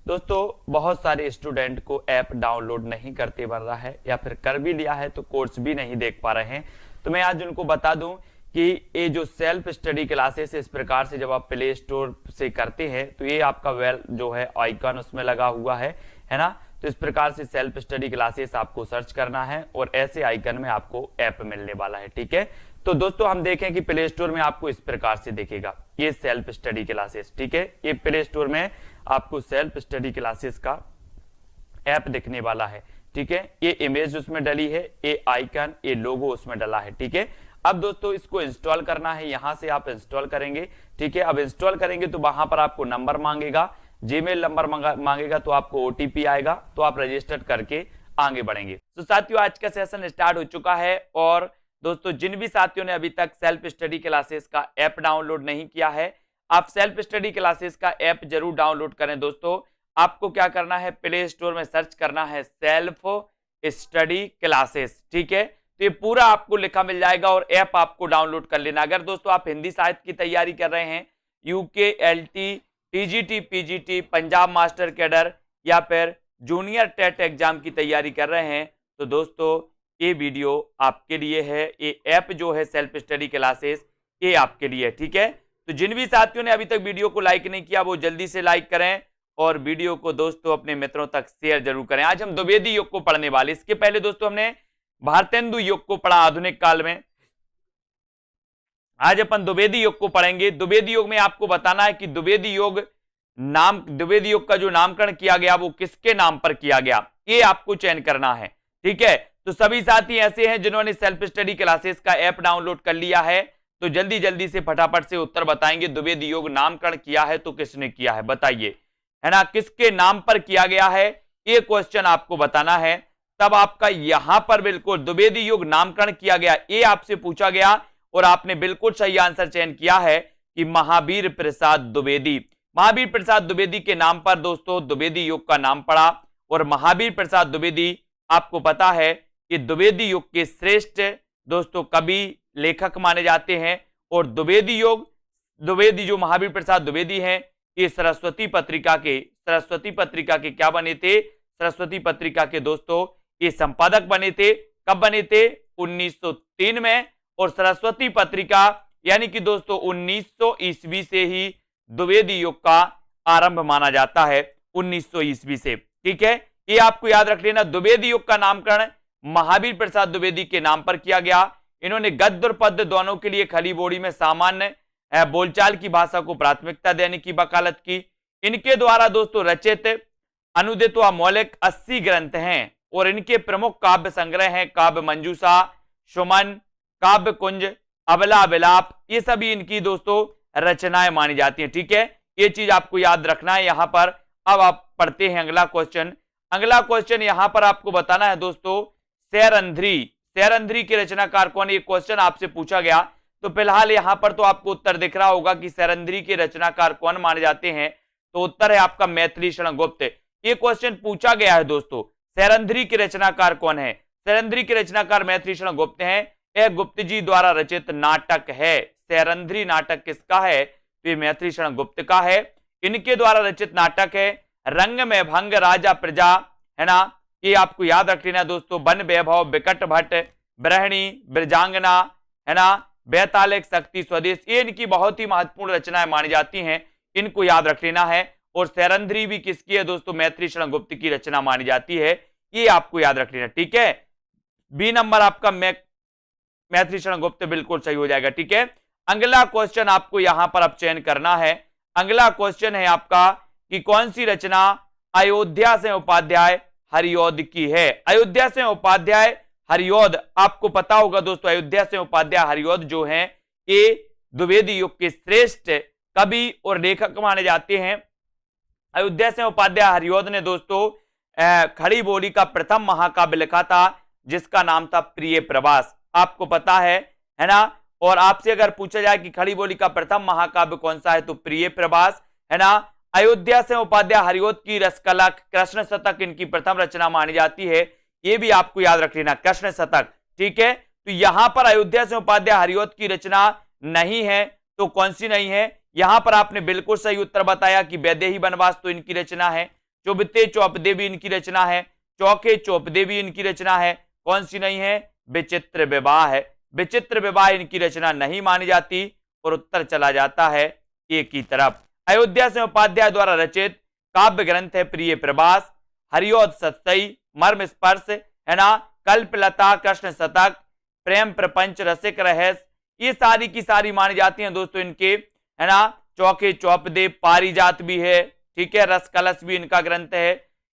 दोस्तों बहुत सारे स्टूडेंट को ऐप डाउनलोड नहीं करते बन रहा है या फिर कर भी लिया है तो कोर्स भी नहीं देख पा रहे हैं। तो मैं आज उनको बता दूं कि ये जो सेल्फ स्टडी क्लासेस इस प्रकार से जब आप प्ले स्टोर से करते हैं तो ये आपका वेल जो है आइकन उसमें लगा हुआ है ना। तो इस प्रकार से सेल्फ स्टडी क्लासेस आपको सर्च करना है और ऐसे आइकन में आपको ऐप मिलने वाला है। ठीक है, तो दोस्तों हम देखें कि प्ले स्टोर में आपको इस प्रकार से दिखेगा ये सेल्फ स्टडी क्लासेस। ठीक है, ये प्ले स्टोर में आपको सेल्फ स्टडी क्लासेस का ऐप दिखने वाला है। ठीक है, ये इमेज उसमें डली है, ये आइकन, ये लोगो उसमें डला है। ठीक है, अब दोस्तों इसको इंस्टॉल करना है, यहां से आप इंस्टॉल करेंगे। ठीक है, अब इंस्टॉल करेंगे तो वहां पर आपको नंबर मांगेगा, जीमेल नंबर मांगेगा, तो आपको ओटीपी आएगा, तो आप रजिस्टर करके आगे बढ़ेंगे। तो साथियों आज का सेशन स्टार्ट हो चुका है और दोस्तों जिन भी साथियों ने अभी तक सेल्फ स्टडी क्लासेस का ऐप डाउनलोड नहीं किया है, आप सेल्फ स्टडी क्लासेस का ऐप जरूर डाउनलोड करें। दोस्तों आपको क्या करना है, प्ले स्टोर में सर्च करना है सेल्फ स्टडी क्लासेस। ठीक है, तो ये पूरा आपको लिखा मिल जाएगा और ऐप आपको डाउनलोड कर लेना। अगर दोस्तों आप हिंदी साहित्य की तैयारी कर रहे हैं, UK, LT, TGT, PGT, Punjab master cadre या फिर जूनियर टेट एग्जाम की तैयारी कर रहे हैं, तो दोस्तों ये वीडियो आपके लिए है। ये ऐप जो है सेल्फ स्टडी क्लासेस, ये आपके लिए। ठीक है, तो जिन भी साथियों ने अभी तक वीडियो को लाइक नहीं किया वो जल्दी से लाइक करें और वीडियो को दोस्तों अपने मित्रों तक शेयर जरूर करें। आज हम द्विवेदी योग को पढ़ने वाले, इसके पहले दोस्तों हमने भारतेंदु योग को पढ़ा आधुनिक काल में। आज अपन द्विवेदी योग को पढ़ेंगे। द्विवेदी योग में आपको बताना है कि द्विवेदी योग का जो नामकरण किया गया वो किसके नाम पर किया गया, ये आपको चयन करना है। ठीक है, तो सभी साथी ऐसे हैं जिन्होंने सेल्फ स्टडी क्लासेस का ऐप डाउनलोड कर लिया है, तो जल्दी जल्दी से फटाफट से उत्तर बताएंगे। द्विवेदी योग नामकरण किया है तो किसने किया है बताइए, है ना, किसके नाम पर किया गया है, ये क्वेश्चन आपको बताना है। तब आपका यहां पर बिल्कुल द्विवेदी योग नामकरण किया गया ये आपसे पूछा गया और आपने बिल्कुल सही आंसर चयन किया है कि महावीर प्रसाद द्विवेदी। महावीर प्रसाद द्विवेदी के नाम पर दोस्तों द्विवेदी योग का नाम पड़ा और महावीर प्रसाद द्विवेदी आपको पता है कि द्विवेदी योग के श्रेष्ठ दोस्तों कवि लेखक माने जाते हैं। और द्विवेदी जो महावीर प्रसाद द्विवेदी हैं ये सरस्वती पत्रिका के क्या बने थे, सरस्वती पत्रिका के दोस्तों ये संपादक बने थे। कब बने थे, 1903 में। और सरस्वती पत्रिका यानी कि दोस्तों 1900 ईस्वी से ही द्विवेदी योग का आरंभ माना जाता है, 1900 ईस्वी से। ठीक है, ये आपको याद रख लेना। द्विवेदी योग का नामकरण महावीर प्रसाद द्विवेदी के नाम पर किया गया। इन्होंने गद्य और पद्य दोनों के लिए खली बोली में सामान्य बोलचाल की भाषा को प्राथमिकता देने की वकालत की। इनके द्वारा दोस्तों रचित अनुदित व मौलिक 80 ग्रंथ हैं और इनके प्रमुख काव्य संग्रह हैं काव्य मंजूषा, सुमन, काव्य कुंज, अबला विलाप, ये सभी इनकी दोस्तों रचनाएं मानी जाती हैं। ठीक है, ये चीज आपको याद रखना है यहां पर। अब आप पढ़ते हैं अगला क्वेश्चन। अगला क्वेश्चन यहां पर आपको बताना है दोस्तों सैरंध्री के रचनाकार कौन, ये क्वेश्चन आपसे पूछा गया। तो फिलहाल यहां पर तो आपको उत्तर दिख रहा होगा कि सैरंध्री के रचनाकार कौन माने जाते हैं, तो उत्तर है आपका मैथिली शरण गुप्त। ये क्वेश्चन पूछा गया है दोस्तों, सैरंध्री के रचनाकार कौन है। सैरंध्री के रचनाकार मैथिली शरण गुप्त हैं। यह गुप्त जी द्वारा रचित नाटक है। सैरंध्री नाटक किसका है, तो ये मैथिली शरण गुप्त का है। इनके द्वारा रचित नाटक है रंग में भंग, राजा प्रजा, है ना, ये आपको याद रख लेना दोस्तों। वन वैभव, विकट भट्ट, ब्रहणी, ब्रजांगना, है ना, बैतालिक, शक्ति, स्वदेश, ये इनकी बहुत ही महत्वपूर्ण रचनाएं मानी जाती हैं, इनको याद रख लेना है। और सैरंध्री भी किसकी है दोस्तों, मैथिली शरण गुप्त की रचना मानी जाती है, ये आपको याद रख लेना। ठीक है, बी नंबर आपका मैथिली शरण गुप्त बिल्कुल सही हो जाएगा। ठीक है, अगला क्वेश्चन आपको यहां पर अब चयन करना है। अगला क्वेश्चन है आपका कि कौन सी रचना अयोध्या से उपाध्याय हरिऔध की है। अयोध्या से उपाध्याय हरिऔध आपको पता होगा दोस्तों, अयोध्या से उपाध्याय हरिऔध जो हैं ये द्विवेदी युग के श्रेष्ठ कवि और लेखक माने जाते हैं। अयोध्या से उपाध्याय हरिऔध ने दोस्तों खड़ी बोली का प्रथम महाकाव्य लिखा था जिसका नाम था प्रिय प्रवास, आपको पता है ना। और आपसे अगर पूछा जाए कि खड़ी बोली का प्रथम महाकाव्य कौन सा है, तो प्रिय प्रवास, है ना। अयोध्या से उपाध्याय हरिऔध की रसकला कृष्ण शतक इनकी प्रथम रचना मानी जाती है, ये भी आपको याद रख लेना, कृष्ण शतक। ठीक है, तो यहां पर अयोध्या से उपाध्याय हरिऔध की रचना नहीं है, तो कौन सी नहीं है, यहां पर आपने बिल्कुल सही उत्तर बताया कि वैदेही वनवास तो इनकी रचना है। चुभते चौपदे भी इनकी रचना है, चौके चौपदे भी इनकी रचना है। कौन सी नहीं है? विचित्र विवाह है। विचित्र विवाह इनकी रचना नहीं मानी जाती और उत्तर चला जाता है ए की तरफ। अयोध्या सिंह उपाध्याय द्वारा रचित काव्य ग्रंथ है प्रिय प्रवास, हरिओद सत्सई, मर्म स्पर्श, है ना, कल्पलता, कृष्ण शतक, प्रेम प्रपंच, रसिक रहस्य, ये सारी की सारी मानी जाती हैं दोस्तों इनके, है ना। चौके चौपदे, पारिजात भी है, ठीक है, रस कलश भी इनका ग्रंथ है।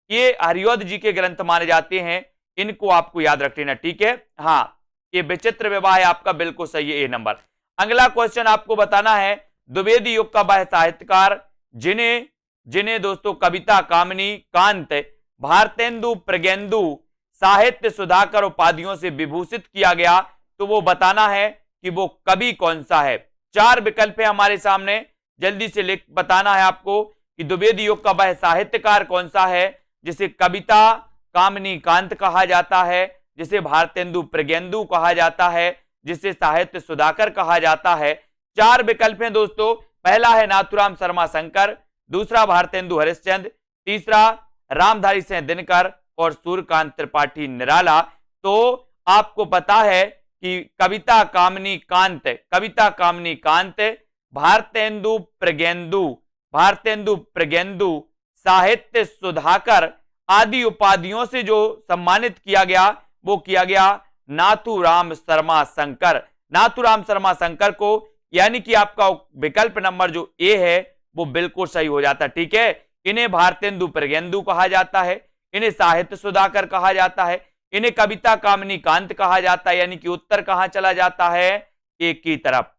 ये हरिओद जी के ग्रंथ माने जाते हैं, इनको आपको याद रख लेना, ठीक है। हाँ, ये विचित्र विवाह है आपका, बिल्कुल सही है, ए नंबर। अगला क्वेश्चन आपको बताना है, द्विवेदी युग का वह साहित्यकार जिन्हें दोस्तों कविता, कामिनी, कांत, भारतेंदु, प्रज्ञेंदु, साहित्य सुधाकर उपाधियों से विभूषित किया गया, तो वो बताना है कि वो कवि कौन सा है। 4 विकल्प है हमारे सामने, जल्दी से लिख बताना है आपको कि द्विवेदी युग का वह साहित्यकार कौन सा है जिसे कविता, कामिनी, कांत कहा जाता है, जिसे भारतेंदु, प्रज्ञेंदु कहा जाता है, जिसे साहित्य सुधाकर कहा जाता है। 4 विकल्प हैं दोस्तों। पहला है नाथुराम शर्मा शंकर, दूसरा भारतेंदु हरिश्चंद्र, तीसरा रामधारी सिंह दिनकर और सूर्यकांत त्रिपाठी निराला। तो आपको पता है कि कविता, कामिनी, कांत, भारतेंदु प्रज्ञेंदु, साहित्य सुधाकर आदि उपाधियों से जो सम्मानित किया गया वो किया गया नाथुराम शर्मा शंकर। नाथुराम शर्मा शंकर को, यानी कि आपका विकल्प नंबर जो ए है वो बिल्कुल सही हो जाता है, ठीक है। इन्हें भारतेंदु प्रज्ञेंदु कहा जाता है, इन्हें साहित्य सुधाकर कहा जाता है, इन्हें कविता, कामिनी, कांत कहा जाता है, यानी कि उत्तर कहां चला जाता है? एक की तरफ,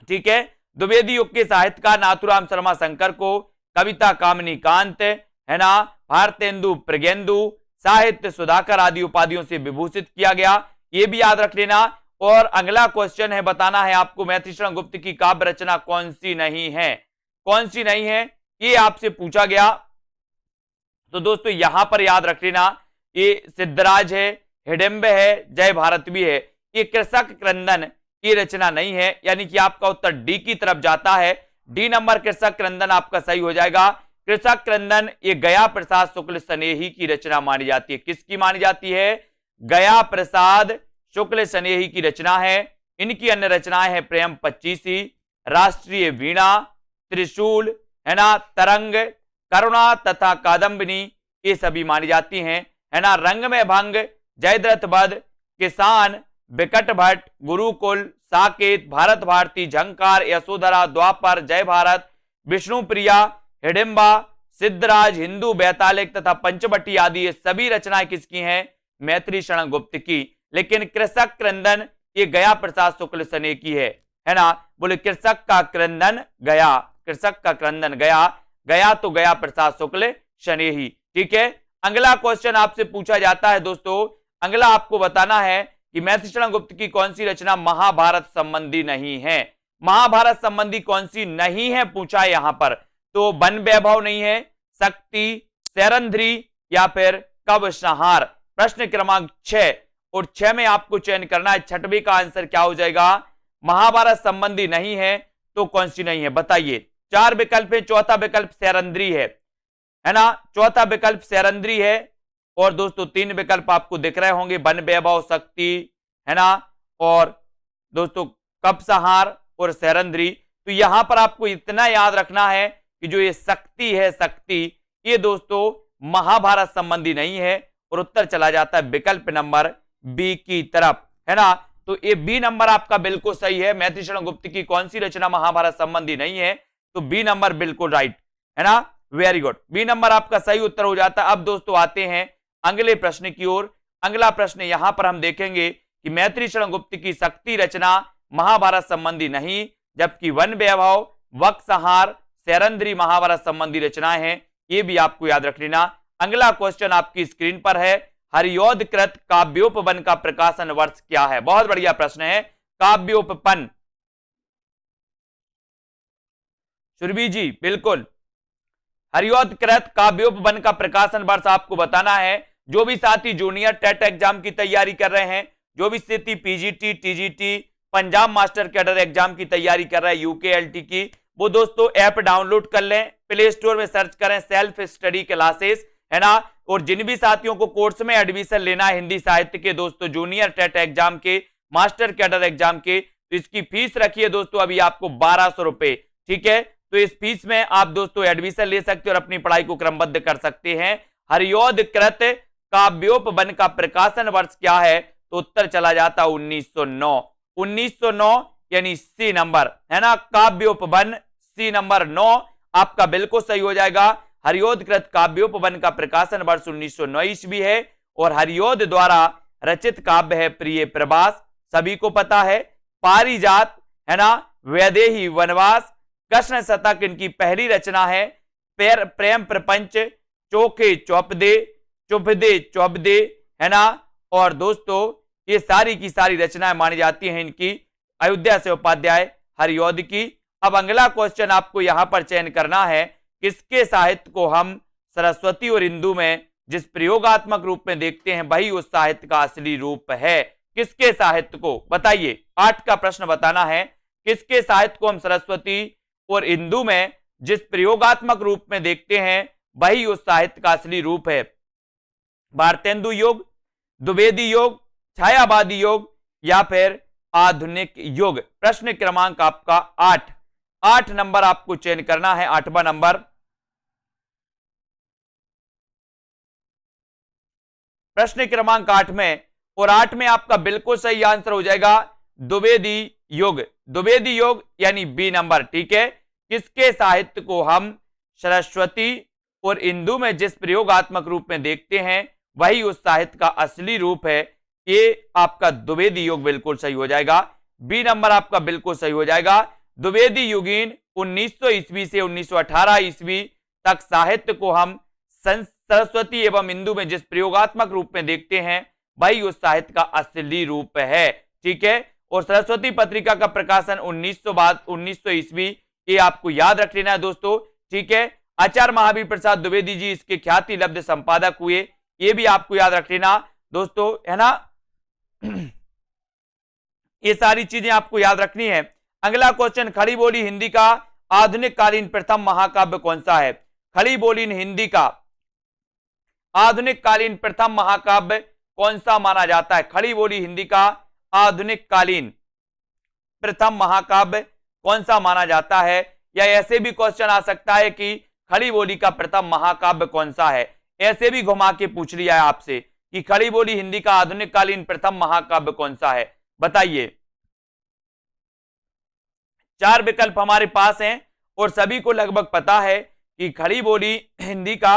ठीक है। द्विवेदी युग के साहित्यकार नाथुराम शर्मा शंकर को कविता, कामिनी, कांत, है ना, भारतेंदु प्रज्ञेंदु, साहित्य सुधाकर आदि उपाधियों से विभूषित किया गया, ये भी याद रख लेना। और अगला क्वेश्चन है, बताना है आपको मैथिलीशरण गुप्त की काव्य रचना कौन सी नहीं है, कौन सी नहीं है, ये आपसे पूछा गया। तो दोस्तों यहां पर याद रख लेना, ये सिद्धराज है, हिडिंब है, जय भारत भी है, ये कृषक क्रंदन की रचना नहीं है, यानी कि आपका उत्तर डी की तरफ जाता है। डी नंबर कृषक क्रंदन आपका सही हो जाएगा। कृषक क्रंदन ये गया प्रसाद शुक्ल स्नेही की रचना मानी जाती है। किसकी मानी जाती है? गया प्रसाद शुक्ल स्नेही की रचना है। इनकी अन्य रचनाएं हैं प्रेम पच्चीसी, राष्ट्रीय वीणा, त्रिशूल, है ना, तरंग, करुणा तथा कादम्बिनी, ये सभी मानी जाती हैं, है ना। रंग में भंग, जयद्रथ वध, किसान, विकट भट्ट, गुरुकुल, साकेत, भारत भारती, झंकार, यशोधरा, द्वापर, जय भारत, विष्णुप्रिया, हिडिंबा, सिद्धराज, हिंदू, बैतालिक तथा पंचवटी आदि ये सभी रचनाएं किसकी हैं? मैथिलीशरण गुप्त की। लेकिन कृषक क्रंदन ये गया प्रसाद शुक्ल स्नेही की है ना। बोले कृषक का क्रंदन गया, कृषक का क्रंदन गया, गया तो गया प्रसाद शुक्ल स्नेही, ठीक है। अगला क्वेश्चन आपसे पूछा जाता है दोस्तों, अगला आपको बताना है कि मैथिलीशरण गुप्त की कौन सी रचना महाभारत संबंधी नहीं है। महाभारत संबंधी कौन सी नहीं है पूछा है यहां पर। तो वन वैभव नहीं है, शक्ति, सैरंध्री या फिर कव संहार। प्रश्न क्रमांक 6 और 6 में आपको चयन करना है, छठवीं का आंसर क्या हो जाएगा? महाभारत संबंधी नहीं है तो कौन सी नहीं है बताइए। 4 विकल्प है, चौथा विकल्प सैरंध्री है ना, चौथा विकल्प सैरंध्री है। और दोस्तों 3 विकल्प आपको दिख रहे होंगे, वन वैभव, शक्ति, है ना, और दोस्तों कप संहार और सैरंध्री। तो यहां पर आपको इतना याद रखना है कि जो ये शक्ति है, शक्ति, ये दोस्तों महाभारत संबंधी नहीं है और उत्तर चला जाता है विकल्प नंबर बी की तरफ, है ना। तो ये बी नंबर आपका बिल्कुल सही है। मैथिलीशरण गुप्त की कौन सी रचना महाभारत संबंधी नहीं है? तो बी नंबर बिल्कुल राइट, है ना, वेरी गुड, बी नंबर आपका सही उत्तर हो जाता है। अब दोस्तों आते हैं अगले प्रश्न की ओर। अगला प्रश्न यहां पर हम देखेंगे कि मैथिलीशरण गुप्त की शक्ति रचना महाभारत संबंधी नहीं, जबकि वन वैभव, वक संहार, सैरंध्री महाभारत संबंधी रचनाएं हैं, ये भी आपको याद रख लेना। अगला क्वेश्चन आपकी स्क्रीन पर है, हरिओदकृत काव्योपवन का प्रकाशन वर्ष क्या है? बहुत बढ़िया प्रश्न है, काव्योपवन। सुरभि जी बिल्कुल, हरिओदकृत काव्योपवन का प्रकाशन वर्ष आपको बताना है। जो भी साथी जूनियर टेट एग्जाम की तैयारी कर रहे हैं, जो भी स्थिति PGT, TGT, Punjab master cadre exam की तैयारी कर रहा है, यूकेएलटी की, वो दोस्तों ऐप डाउनलोड कर लें, प्ले स्टोर में सर्च करें सेल्फ स्टडी क्लासेस, है ना। और जिन भी साथियों को कोर्स में एडमिशन लेना है हिंदी साहित्य के दोस्तों, जूनियर टेट एग्जाम के, मास्टर कैडर एग्जाम के, तो इसकी फीस रखी है दोस्तों अभी आपको 1200 रुपए, ठीक है। तो इस फीस में आप दोस्तों एडमिशन ले सकते हैं और अपनी पढ़ाई को क्रमबद्ध कर सकते हैं। हरियोध कृत काव्योपवन का प्रकाशन वर्ष क्या है, तो उत्तर चला जाता 1909। 1909 यानी सी नंबर, है ना। काव्योपवन सी नंबर 9 आपका बिल्कुल सही हो जाएगा। हरियोध कृत काव्योपवन का प्रकाशन वर्ष 1909 ईस्वी है और हरियोध द्वारा रचित काव्य है प्रिय प्रवास, सभी को पता है। पारिजात, है ना, वैदेही वनवास, कृष्ण शतक इनकी पहली रचना है। प्रेम प्रपंच, चोखे चौपदे, चुभदे चौबदे, है ना। और दोस्तों ये सारी की सारी रचनाएं मानी जाती हैं इनकी अयोध्या से उपाध्याय हरियोध की। अब अगला क्वेश्चन आपको यहां पर चयन करना है, किसके साहित्य को हम सरस्वती और इंदु में जिस प्रयोगात्मक रूप में देखते हैं वही उस साहित्य का असली रूप है। किसके साहित्य को बताइए, 8 का प्रश्न बताना है। किसके साहित्य को हम सरस्वती और इंदु में जिस प्रयोगात्मक रूप में देखते हैं वही उस साहित्य का असली रूप है। भारतेंदु युग, द्विवेदी युग, छायावादी युग या फिर आधुनिक युग। प्रश्न क्रमांक आपका 8 नंबर आपको चयन करना है, 8वां नंबर। प्रश्न क्रमांक 8 में, और 8 में आपका बिल्कुल सही आंसर हो जाएगा द्विवेदी युग। द्विवेदी युग यानी बी नंबर, ठीक है। किसके साहित्य को हम सरस्वती और इंदु में जिस प्रयोगात्मक रूप में देखते हैं वही उस साहित्य का असली रूप है, ये आपका द्विवेदी युग बिल्कुल सही हो जाएगा। बी नंबर आपका बिल्कुल सही हो जाएगा। द्विवेदी युगीन 1900 ईस्वी से 1918 ईस्वी तक साहित्य को हम सरस्वती एवं इंदु में जिस प्रयोगात्मक रूप में देखते हैं वही उस साहित्य का असली रूप है, ठीक है। और सरस्वती पत्रिका का प्रकाशन 1900 ईस्वी, ये आपको याद रख लेना है दोस्तों, ठीक है। आचार्य महावीर प्रसाद द्विवेदी जी इसके ख्याति लब्ध संपादक हुए, ये भी आपको याद रख लेना दोस्तों, है ना। ये सारी चीजें आपको याद रखनी है। अगला क्वेश्चन, खड़ी बोली हिंदी का आधुनिक कालीन प्रथम महाकाव्य कौन सा है। खड़ी बोली हिंदी का आधुनिक कालीन प्रथम महाकाव्य कौन सा माना जाता है। खड़ी बोली हिंदी का आधुनिक कालीन प्रथम महाकाव्य कौन सा माना जाता है, या ऐसे भी क्वेश्चन आ सकता है कि खड़ी बोली का प्रथम महाकाव्य कौन सा है। ऐसे भी घुमा के पूछ लिया है आपसे कि खड़ी बोली हिंदी का आधुनिक कालीन प्रथम महाकाव्य कौन सा है, बताइए। 4 विकल्प हमारे पास हैं और सभी को लगभग पता है कि खड़ी बोली हिंदी का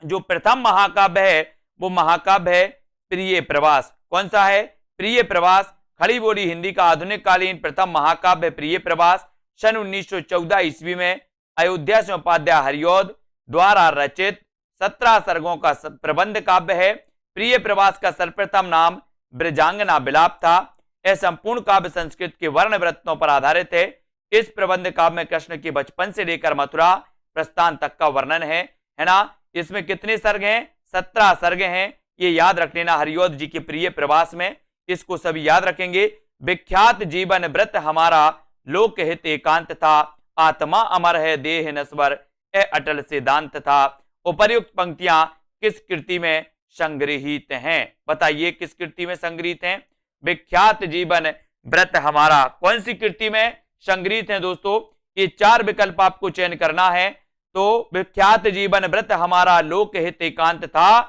जो प्रथम महाकाव्य है वो महाकाव्य है प्रिय प्रवास। कौन सा है, प्रिय प्रवास। खड़ी बोली हिंदी का आधुनिक कालीन प्रथम महाकाव्य प्रिय प्रवास, सन 1914 ईस्वी में अयोध्या से उपाध्याय हरियोध द्वारा रचित 17 सर्गों का प्रबंध काव्य है। प्रिय प्रवास का सर्वप्रथम नाम ब्रजांगना विलाप था। यह संपूर्ण काव्य संस्कृत के वर्ण वृत्तों पर आधारित है। इस प्रबंध काव्य में कृष्ण के बचपन से लेकर मथुरा प्रस्थान तक का वर्णन है ना। इसमें कितने सर्ग हैं, 17 सर्ग हैं, ये याद रख लेना हरियोध जी के प्रिय प्रवास में, इसको सभी याद रखेंगे। विख्यात जीवन व्रत हमारा लोक हित एकांत था, आत्मा अमर है देह नश्वर ए अटल सिद्धांत था। उपर्युक्त पंक्तियां किस कृति में संग्रहित हैं, बताइए किस कृति में संग्रहित हैं। विख्यात जीवन व्रत हमारा कौन सी कृति में संग्रहित है दोस्तों, ये 4 विकल्प आपको चयन करना है। तो विख्यात जीवन व्रत हमारा लोक हित एकांत था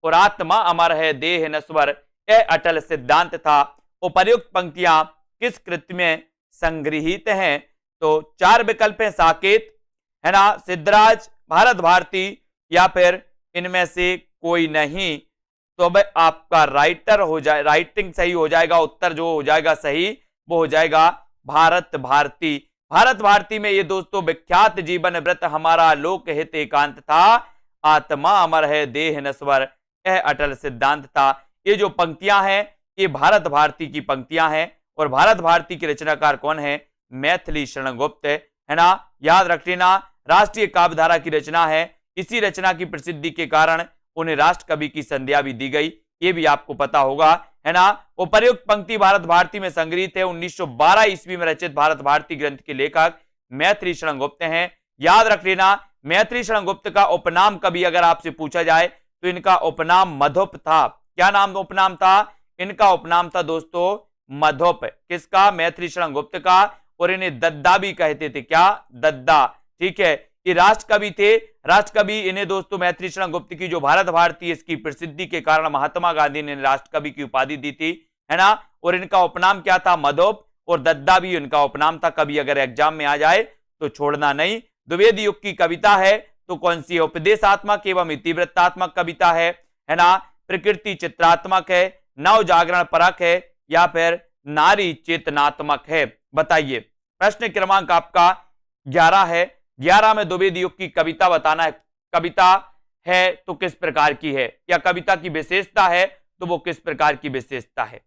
और आत्मा अमर है देह नश्वर ए अटल सिद्धांत था। उपर्युक्त पंक्तियां किस कृति में संग्रहित हैं, तो 4 विकल्प हैं, साकेत, है ना, सिद्धराज, भारत भारती या फिर इनमें से कोई नहीं। तो अब आपका राइटिंग सही हो जाएगा, उत्तर जो हो जाएगा सही वो हो जाएगा भारत भारती। भारत भारती में ये दोस्तों विख्यात जीवन व्रत हमारा लोक हित एकांत था, आत्मा अमर है देह नश्वर यह अटल सिद्धांत था। ये जो पंक्तियां हैं ये भारत भारती की पंक्तियां हैं और भारत भारती के रचनाकार कौन है, मैथिली शरण गुप्त, है ना, याद रख लेना। राष्ट्रीय काव्यधारा की रचना है, इसी रचना की प्रसिद्धि के कारण उन्हें राष्ट्र कवि की संज्ञा भी दी गई, ये भी आपको पता होगा। है ना। उपर्युक्त पंक्ति भारत भारती में संग्रहित है। 1912 ईस्वी में रचित भारत भारती ग्रंथ के लेखक मैथिली शरण गुप्त हैं। याद रख लेना, मैथिली शरण गुप्त का उपनाम कभी अगर आपसे पूछा जाए तो इनका उपनाम मधुप था। क्या नाम उपनाम था? इनका उपनाम था दोस्तों मधुप। किसका? मैथिली शरण गुप्त का। और इन्हें दद्दा भी कहते थे। क्या? दद्दा। ठीक है, ये राष्ट्रकवि थे। राष्ट्रकवि इन्हें दोस्तों मैथिली शरण गुप्त की जो भारत भारती इसकी प्रसिद्धि के कारण महात्मा गांधी ने राष्ट्रकवि की उपाधि दी थी, है ना। और इनका उपनाम क्या था? मधुप। और दद्दा भी इनका उपनाम था। कभी अगर एग्जाम में आ जाए तो छोड़ना नहीं। द्विवेदी युग की कविता है तो कौन सी है? उपदेशात्मक एवं इतिवृत्तात्मक कविता है ना। प्रकृति चित्रात्मक है, नव जागरण परक है, या फिर नारी चेतनात्मक है? बताइए। प्रश्न क्रमांक आपका 11 है। 11 में द्विवेदी युग की कविता बताना है। कविता है तो किस प्रकार की है, या कविता की विशेषता है तो वो किस प्रकार की विशेषता है?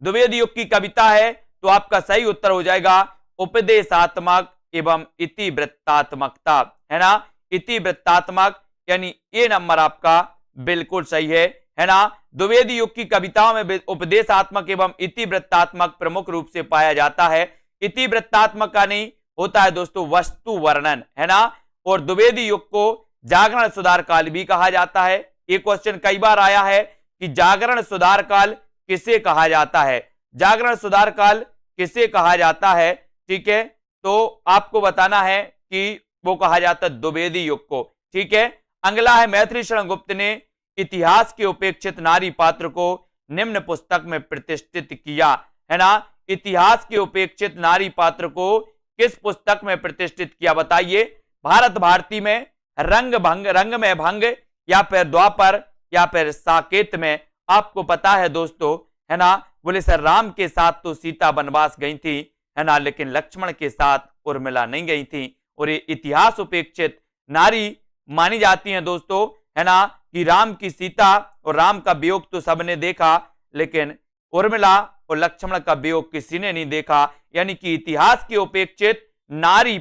द्विवेदी युग की कविता है तो आपका सही उत्तर हो जाएगा उपदेशात्मक एवं इतिवृत्तात्मकता, है ना। इतिवृत्तात्मक यानी ए नंबर आपका बिल्कुल सही है ना। द्विवेदी युग की कविताओं में उपदेशात्मक एवं इतिवृत्तात्मक प्रमुख रूप से पाया जाता है। इतिवृत्तात्मक का नहीं होता है दोस्तों वस्तु वर्णन, है ना। और द्विवेदी युग को जागरण सुधार काल भी कहा जाता है। ये क्वेश्चन कई बार आया है कि जागरण सुधार काल किसे कहा जाता है? जागरण सुधार काल किसे कहा जाता है? ठीक है, तो आपको बताना है कि वो कहा जाता है द्विवेदी युग को। ठीक है, अगला है मैथिली शरण गुप्त ने इतिहास के उपेक्षित नारी पात्र को निम्न पुस्तक में प्रतिष्ठित किया, है ना। इतिहास के उपेक्षित नारी पात्र को किस पुस्तक में प्रतिष्ठित किया? बताइए। भारत भारती में, रंग में भंग, या फिर द्वापर, या फिर साकेत में? आपको पता है दोस्तों, है ना, बोले सर राम के साथ तो सीता वनवास गई थी, है ना, लेकिन लक्ष्मण के साथ उर्मिला नहीं गई थी। और ये इतिहास उपेक्षित नारी मानी जाती हैं दोस्तों, है ना, कि राम की सीता और राम का वियोग तो सबने देखा, लेकिन उर्मिला और लक्ष्मण का वियोग किसी ने नहीं देखा। यानी कि इतिहास के उपेक्षित नारी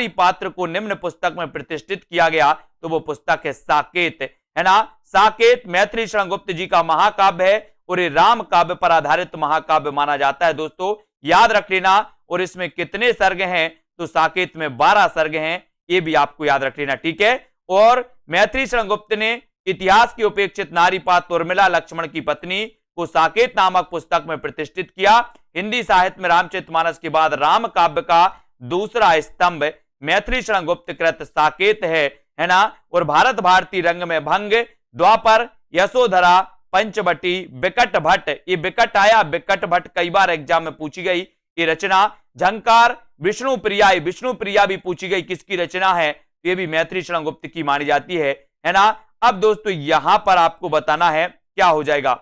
पात्र को निम्न पुस्तक में प्रतिष्ठित किया गया, तो वो पुस्तक है साकेत, है ना। साकेत मैथिली शरण गुप्त जी का महाकाव्य है और ये राम काव्य पर आधारित महाकाव्य माना जाता है दोस्तों, याद रख लेना। और इसमें कितने सर्ग हैं? तो साकेत में 12 सर्ग हैं, ये भी आपको याद रख लेना। ठीक है, और मैथिली शरण गुप्त ने इतिहास की उपेक्षित नारी पात्र उर्मिला लक्ष्मण की पत्नी को साकेत नामक पुस्तक में प्रतिष्ठित किया। हिंदी साहित्य में रामचरितमानस के बाद राम काव्य का दूसरा स्तंभ मैथिली शरण गुप्त कृत साकेत है ना। और भारत भारती, रंग में भंग, द्वापर, यशोधरा, पंचवटी, बिकट भट्ट, ये बिकट आया, बिकट भट्ट कई बार एग्जाम में पूछी गई ये रचना। झंकार, विष्णु प्रिया भी पूछी गई, किसकी रचना है? ये भी मैथिली शरण गुप्त की मानी जाती है ना। अब दोस्तों यहां पर आपको बताना है क्या हो जाएगा।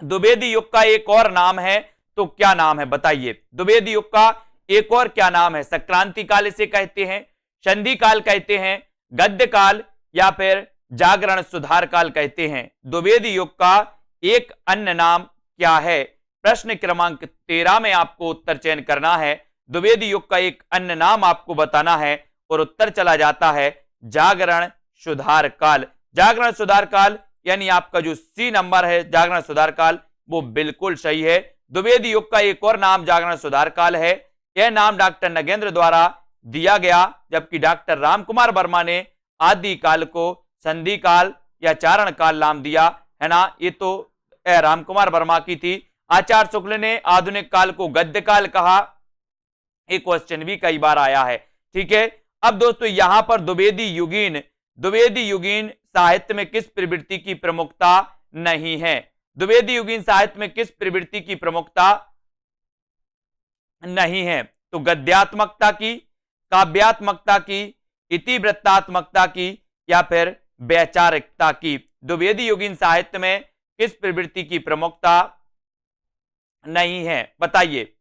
द्विवेदी युग का एक और नाम है, तो क्या नाम है? बताइए। द्विवेदी युग का एक और क्या नाम है? संक्रांति काल इसे कहते हैं, संधि काल कहते हैं, गद्य काल, या फिर जागरण सुधार काल कहते हैं। द्विवेदी युग का एक अन्य नाम क्या है? प्रश्न क्रमांक 13 में आपको उत्तर चयन करना है। द्विवेदी युग का एक अन्य नाम आपको बताना है और उत्तर चला जाता है जागरण सुधार काल। जागरण सुधार काल यानी आपका जो सी नंबर है जागरण सुधार काल, वो बिल्कुल सही है। द्विवेदी युग का एक और नाम जागरण सुधार काल है। यह नाम डॉक्टर नगेंद्र द्वारा दिया गया, जबकि डॉक्टर रामकुमार वर्मा ने आदि काल को संधि काल या चारण काल नाम दिया, है ना। ये तो रामकुमार वर्मा की थी। आचार्य शुक्ल ने आधुनिक काल को गद्य काल कहा। एक क्वेश्चन भी कई बार आया है। ठीक है, अब दोस्तों यहां पर द्विवेदी युगीन साहित्य में किस प्रवृत्ति की प्रमुखता नहीं है? द्विवेदी युगीन साहित्य में किस प्रवृत्ति की प्रमुखता नहीं है? तो गद्यात्मकता की, काव्यात्मकता की, इतिवृत्तात्मकता की, या फिर वैचारिकता की? द्विवेदी युगीन साहित्य में किस प्रवृत्ति की प्रमुखता नहीं है? बताइए।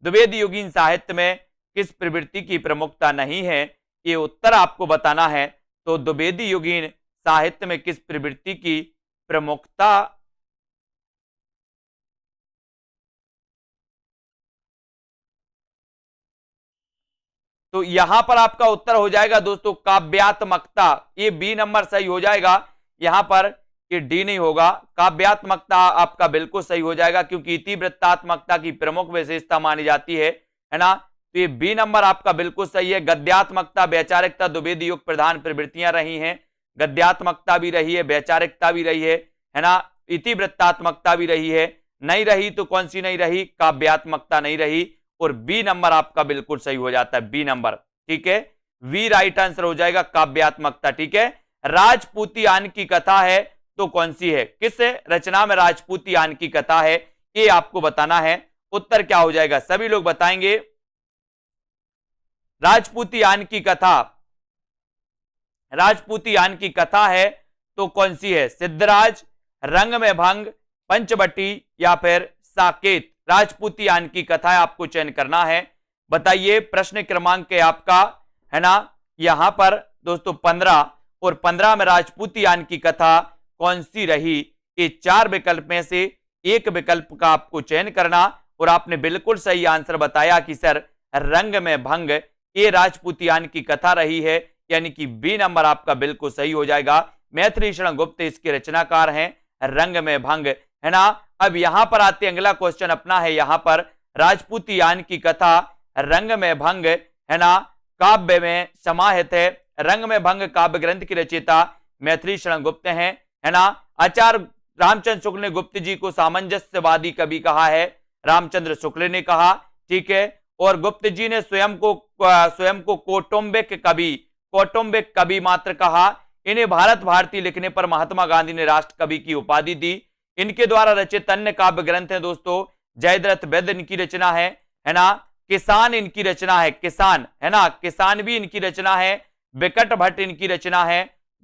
द्विवेदी युगीन साहित्य में किस प्रवृत्ति की प्रमुखता नहीं है, ये उत्तर आपको बताना है। तो द्विवेदी युगीन साहित्य में किस प्रवृत्ति की प्रमुखता तो यहां पर आपका उत्तर हो जाएगा दोस्तों काव्यात्मकता। ये बी नंबर सही हो जाएगा। यहां पर ये डी नहीं होगा। काव्यात्मकता आपका बिल्कुल सही हो जाएगा, क्योंकि इतिवृत्तात्मकता की प्रमुख विशेषता मानी जाती है ना। तो ये बी नंबर आपका बिल्कुल सही है। गद्यात्मकता, वैचारिकता द्विवेदी युग प्रधान प्रवृत्तियां रही हैं। गद्यात्मकता भी रही है, वैचारिकता भी रही है ना, इतिवृत्तात्मकता भी रही है। नहीं रही तो कौन सी नहीं रही? काव्यात्मकता नहीं रही। और बी नंबर आपका बिल्कुल सही हो जाता है, बी नंबर। ठीक है, वी राइट आंसर हो जाएगा, काव्यात्मकता। ठीक है, राजपूतियान की कथा है तो कौन सी है? किस रचना में राजपूतियान की कथा है, ये आपको बताना है। उत्तर क्या हो जाएगा? सभी लोग बताएंगे। राजपूतियान की कथा, राजपूतियान की कथा है तो कौन सी है? सिद्धराज, रंग में भंग, पंचवटी या फिर साकेत? राजपूतियान की कथा है, आपको चयन करना है। बताइए, प्रश्न क्रमांक है आपका, है ना, यहां पर दोस्तों 15, और 15 में राजपूतियान की कथा कौन सी रही? ये 4 विकल्प में से एक विकल्प का आपको चयन करना। और आपने बिल्कुल सही आंसर बताया कि सर रंग में भंग ये राजपूतियान की कथा रही है, यानी कि बी नंबर आपका बिल्कुल सही हो जाएगा। मैथिली शरण गुप्त इसके रचनाकार हैं, रंग में भंग, है ना। अब यहां पर आते अगला क्वेश्चन अपना है, यहां पर राजपूतियान की कथा रंग में भंग, है ना, काव्य में समाहित है। रंग में भंग काव्य ग्रंथ की रचयिता मैथिली शरण गुप्त हैं, है ना। आचार्य रामचंद्र शुक्ल ने गुप्त जी को सामंजस्यवादी कवि कहा है, रामचंद्र शुक्ल ने कहा। ठीक है, और गुप्त जी ने स्वयं को कौटुंबिक कवि मात्र कहा। इन्हें भारत भारती लिखने पर महात्मा गांधी ने राष्ट्र कवि की उपाधि दी। इनके द्वारा रचित अन्य काव्य ग्रंथ हैं दोस्तों, जयद्रथ वैद्य इनकी रचना है ना। किसान इनकी रचना है, किसान, है ना, किसान भी इनकी रचना है। विकट भट्ट इनकी रचना है।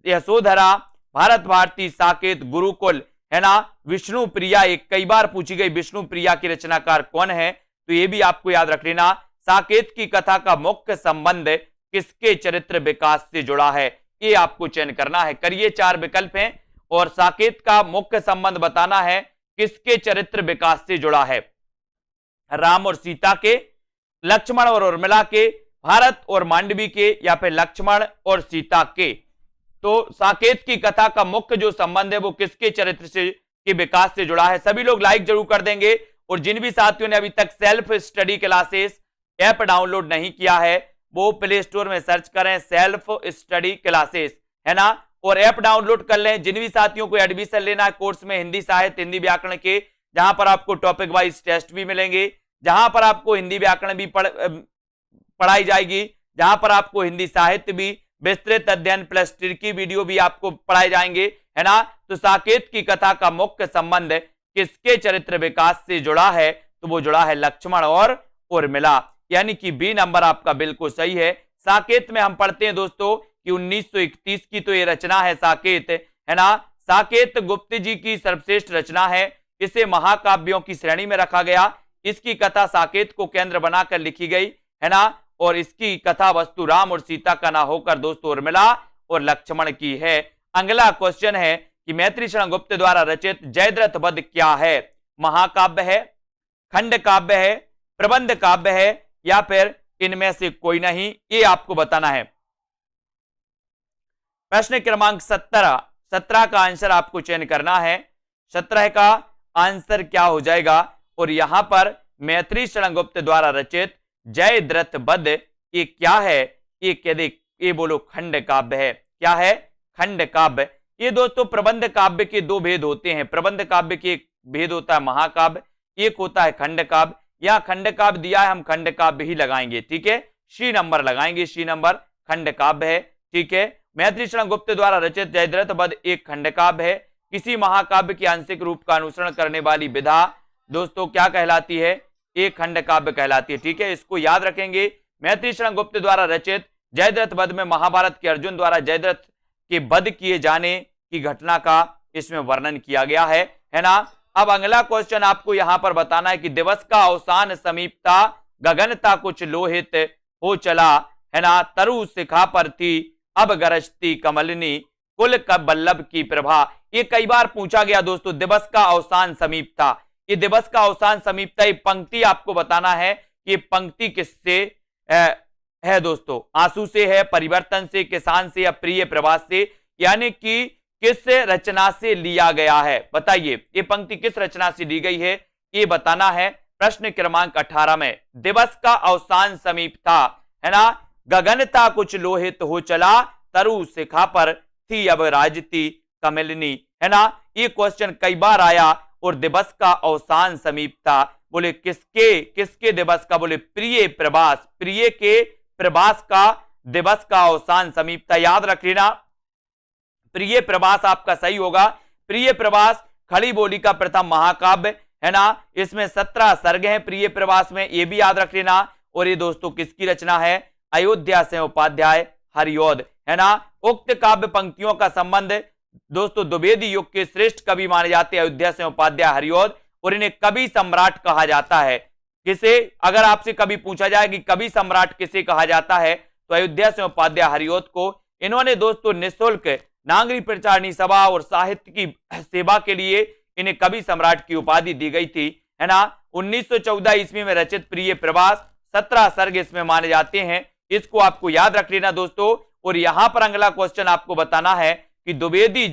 यशोधरा, भारत भारती, साकेत, गुरुकुल, है ना। विष्णु प्रिया, एक कई बार पूछी गई विष्णु प्रिया की रचनाकार कौन है, तो ये भी आपको याद रख लेना। साकेत की कथा का मुख्य संबंध किसके चरित्र विकास से जुड़ा है, ये आपको चयन करना है। करिए, 4 विकल्प हैं और साकेत का मुख्य संबंध बताना है किसके चरित्र विकास से जुड़ा है। राम और सीता के, लक्ष्मण और उर्मिला के, भारत और मांडवी के, या फिर लक्ष्मण और सीता के। तो साकेत की कथा का मुख्य जो संबंध है वो किसके चरित्र से के विकास से जुड़ा है। सभी लोग लाइक जरूर कर देंगे। और जिन भी साथियों ने अभी तक self study classes app download नहीं किया है वो प्ले स्टोर में सर्च करें सेल्फ स्टडी क्लासेस, है ना, और ऐप डाउनलोड कर लें। जिन भी साथियों को एडमिशन लेना है कोर्स में हिंदी साहित्य, हिंदी व्याकरण के, जहां पर आपको टॉपिक वाइज टेस्ट भी मिलेंगे, जहां पर आपको हिंदी व्याकरण भी पढ़ाई जाएगी, जहां पर आपको हिंदी साहित्य भी, विस्तृत अध्ययन प्लस की वीडियो भी आपको पढ़ाए जाएंगे, है ना। तो साकेत की कथा का मुख्य संबंध किसके चरित्र विकास से जुड़ा है, तो वो जुड़ा है लक्ष्मण और उर्मिला, यानी कि बी नंबर आपका बिल्कुल सही है। साकेत में हम पढ़ते हैं दोस्तों कि 1931 की तो ये रचना है साकेत, है ना। साकेत गुप्त जी की सर्वश्रेष्ठ रचना है, इसे महाकाव्यों की श्रेणी में रखा गया। इसकी कथा साकेत को केंद्र बनाकर लिखी गई, है ना, और इसकी कथा वस्तु राम और सीता का ना होकर दोस्तों उर्मिला और लक्ष्मण की है। अगला क्वेश्चन है कि मैथिली शरण गुप्त द्वारा रचित जयद्रथ वध क्या है? महाकाव्य है, खंड काव्य है, प्रबंध काव्य है, या फिर इनमें से कोई नहीं, ये आपको बताना है। प्रश्न क्रमांक 17 का आंसर आपको चयन करना है। 17 का आंसर क्या हो जाएगा? और यहां पर मैथिली शरण गुप्त द्वारा रचित जयद्रथ वध ये क्या है? ये कह दे, ये बोलो खंड काव्य है। क्या है? खंड काव्य। ये दोस्तों प्रबंध काव्य के 2 भेद होते हैं। प्रबंध काव्य के एक भेद होता है महाकाव्य, एक होता है खंड काव्य। यहां खंड काव्य दिया है, हम खंड काव्य ही लगाएंगे, ठीक है, सी नंबर लगाएंगे, सी नंबर खंड काव्य है, ठीक है। मैथिली शरण गुप्त द्वारा रचित जयद्रथ वध एक खंड काव्य है। किसी महाकाव्य के आंशिक रूप का अनुसरण करने वाली विधा दोस्तों क्या कहलाती है? एक खंड काव्य कहलाती है, ठीक है, इसको याद रखेंगे। मैथिली शरण गुप्त द्वारा रचित जयद्रथ वध में महाभारत के अर्जुन द्वारा जयद्रथ के वध किए जाने की घटना का इसमें वर्णन किया गया है ना। अब अगला क्वेश्चन आपको यहां पर बताना है कि दिवस का अवसान समीपता, गगनता कुछ लोहित हो चला, है ना, तरु शिखा पर थी अब गरजती कमलिनी, कुल कब वल्लभ की प्रभा। ये कई बार पूछा गया दोस्तों, दिवस का अवसान समीपता। ये दिवस का अवसान समीपता, ये पंक्ति आपको बताना है कि ये पंक्ति किससे है दोस्तों? आंसू से है, परिवर्तन से, किसान से, या प्रिय प्रवास से। यानी कि किस रचना से लिया गया है? बताइए, ये पंक्ति किस रचना से ली गई है, ये बताना है। प्रश्न क्रमांक 18 में दिवस का अवसान समीप था, है ना, गगनता कुछ लोहित हो चला, तरु शिखा पर थी अब राजती कमलिनी, है ना। ये क्वेश्चन कई बार आया। और दिवस का अवसान समीप था, बोले किसके दिवस का? बोले प्रिय प्रभास, प्रिय के प्रभास का दिवस का अवसान समीप था। याद रख लेना, प्रिय प्रभास आपका सही होगा। प्रिय प्रभास खड़ी बोली का प्रथम महाकाव्य, है ना। इसमें 17 सर्ग हैं प्रिय प्रभास में, ये भी याद रख लेना। और ये दोस्तों किसकी रचना है? अयोध्या से उपाध्याय हरिऔध, है ना। उक्त काव्य पंक्तियों का संबंध दोस्तों द्विवेदी युग के श्रेष्ठ कवि माने जाते हैं अयोध्या से उपाध्याय हरिऔध, और इन्हें कवि सम्राट कहा जाता है। किसे, अगर आपसे कभी पूछा जाए कि कवि सम्राट किसे कहा जाता है, तो अयोध्या से उपाध्याय हरिऔध को। इन्होंने दोस्तों निःशुल्क नागरिक प्रचारणी सभा और साहित्य की सेवा के लिए इन्हें कवि सम्राट की उपाधि दी गई थी, है ना। 1914 ईस्वी में रचित प्रिय प्रभास 17 सर्ग इसमें माने जाते हैं। इसको आपको याद रख लेना दोस्तों। और यहां पर अगला क्वेश्चन आपको बताना है कि द्विवेदी